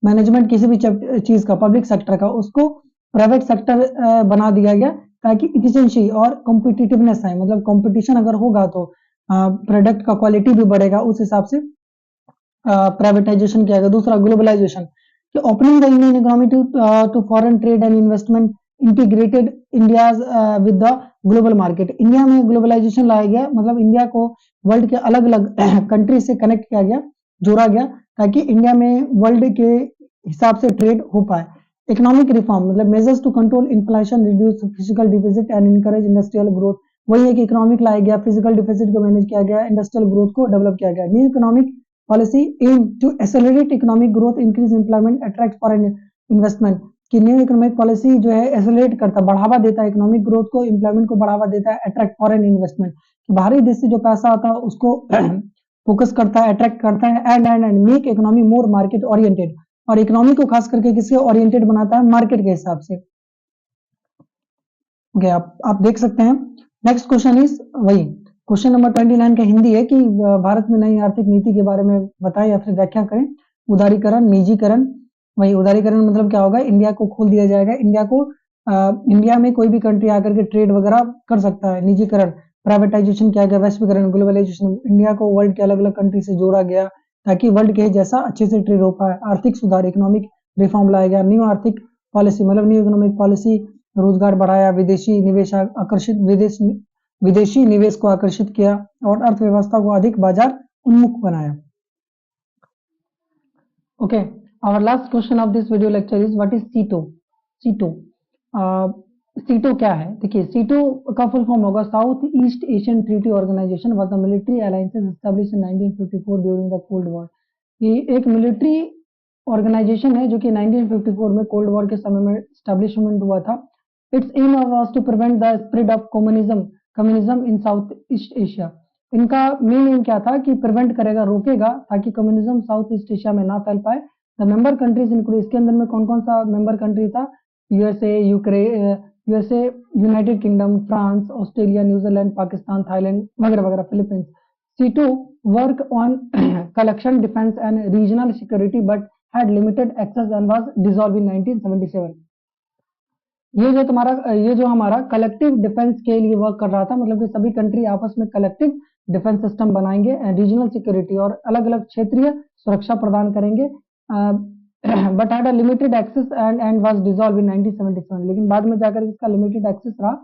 Speaker 1: मैनेजमेंट किसी भी चीज का पब्लिक सेक्टर का, उसको प्राइवेट सेक्टर बना दिया गया, ताकि इफिशियंसी और कॉम्पिटिटिवनेस आए, मतलब कंपटीशन अगर होगा तो प्रोडक्ट का क्वालिटी भी बढ़ेगा, उस हिसाब से प्राइवेटाइजेशन किया गया। दूसरा ग्लोबलाइजेशन, कि opening the Indian economy to foreign trade and investment integrated India with the global market. India में ग्लोबलाइजेशन लाया गया, मतलब इंडिया को वर्ल्ड के अलग अलग कंट्री से कनेक्ट किया गया, जोड़ा गया, ताकि इंडिया में वर्ल्ड के हिसाब से ट्रेड हो पाए। इकोनॉमिक रिफॉर्म, मतलब measures to control inflation, reduce physical deficit and encourage industrial growth. वही है कि इकोनॉमिक लाया गया, फिजिकल डिफिसिट को मैनेज किया गया, इंडस्ट्रियल ग्रोथ को डेवलप किया गया। New economic policy aim to accelerate economic growth, increase employment, attract foreign investment. कि न्यू इकोनॉमिक पॉलिसी जो है एक्सेलरेट करता, बढ़ावा देता है इकोनॉमिक ग्रोथ को, एम्प्लॉयमेंट को बढ़ावा देता है, अट्रैक्ट फॉरेन इन्वेस्टमेंट, बाहरी देश से जो पैसा आता है उसको फोकस करता है, अट्रैक्ट करता है, and make economy more market oriented, और इकोनॉमी को खास करके किसके ओरिएंटेड बनाता है, मार्केट के हिसाब से। ओके, आप देख सकते हैं। नेक्स्ट क्वेश्चन इज वही क्वेश्चन नंबर 29 का हिंदी है कि भारत में नई आर्थिक नीति के बारे में बताएं या फिर व्याख्या करें। उदारीकरण, निजीकरण। वही उदारीकरण मतलब क्या होगा, इंडिया को खोल दिया जाएगा, इंडिया में कोई भी कंट्री आकर के ट्रेड वगैरह कर सकता है। निजीकरण, प्राइवेटाइजेशन किया गया। वैश्वीकरण, ग्लोबलाइजेशन, इंडिया को वर्ल्ड के अलग अलग कंट्री से जोड़ा गया ताकि वर्ल्ड के जैसा अच्छे से ट्रेड हो पाए। आर्थिक सुधार, इकोनॉमिक रिफॉर्म लाया गया। न्यू आर्थिक पॉलिसी, मतलब न्यू इकोनॉमिक पॉलिसी, रोजगार बढ़ाया, विदेशी निवेश आकर्षित, विदेशी निवेश को आकर्षित किया, और अर्थव्यवस्था को अधिक बाजार उन्मुख बनाया। Okay, our last question of this video lecture is what is SEATO. SEATO SEATO क्या है, देखिए सीटो का फुल फॉर्म होगा South East Asian Treaty Organization, was the military alliances established in 1954 during the cold war. ये एक military organisation है जो कि 1954 में कोल्ड वॉर के समय में एस्टैब्लिशमेंट हुआ था। Its aim was to prevent the spread of communism in South East Asia. इनका मेन एम क्या था कि प्रिवेंट करेगा, रोकेगा, ताकि कम्युनिज्म साउथ ईस्ट एशिया में ना फैल पाए। द मेंबर कंट्रीज इंक्लूड, इसके अंदर में कौन कौन सा मेंबर कंट्री था, USA, USA, United kingdom, France, Australia, New Zealand, Pakistan, Thailand वगैरह वगैरह, Philippines. C2 work on collection, defense and regional security but had limited access and was dissolved in 1977। ये जो हमारा कलेक्टिव डिफेंस के लिए वर्क कर रहा था, मतलब कि सभी कंट्री आपस में कलेक्टिव डिफेंस सिस्टम बनाएंगे, रीजनल सिक्योरिटी और अलग अलग क्षेत्रीय सुरक्षा प्रदान करेंगे, but had a limited access and was dissolve in 1977। लेकिन बाद में जाकर इसका लिमिटेड एक्सेस रहा,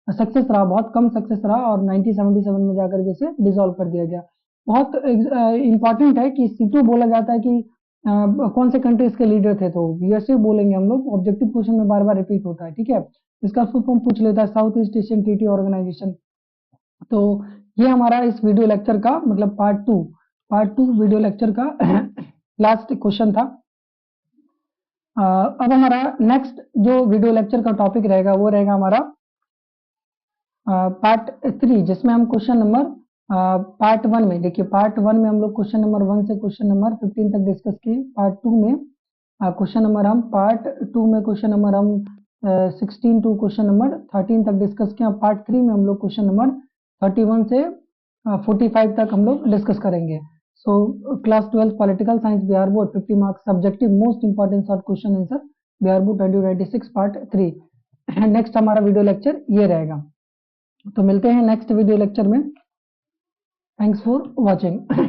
Speaker 1: सक्सेस रहा, बहुत कम सक्सेस रहा, और 1977 में जाकर के इसे डिसॉल्व कर दिया गया। बहुत इंपॉर्टेंट है कि C2 बोला जाता है कि कौन से कंट्रीज के लीडर थे, तो यूएसए बोलेंगे हम लोग, ऑब्जेक्टिव क्वेश्चन में बार बार रिपीट होता है। ठीक है, इसका फुल फॉर्म पूछ लेता है, South East Asian Treaty Organization. तो ये हमारा इस वीडियो लेक्चर का मतलब पार्ट टू वीडियो लेक्चर का लास्ट क्वेश्चन था। अब हमारा नेक्स्ट जो वीडियो लेक्चर का टॉपिक रहेगा वो रहेगा हमारा पार्ट 3, जिसमें हम क्वेश्चन नंबर पार्ट 1 में, देखिए पार्ट 1 में हम लोग क्वेश्चन नंबर 1 से क्वेश्चन नंबर 15 तक डिस्कस किए। पार्ट 2 में क्वेश्चन नंबर हम पार्ट 2 में क्वेश्चन नंबर हम 16 टू क्वेश्चन नंबर 13 तक डिस्कस किया। पार्ट 3 में हम लोग क्वेश्चन नंबर 31 से 45 तक हम लोग डिस्कस करेंगे। So class 12 political science Bihar board 50 marks subjective most important short question answer Bihar board 2026 part 3। Next हमारा वीडियो लेक्चर ये रहेगा। तो मिलते हैं नेक्स्ट वीडियो लेक्चर में। Thanks for watching.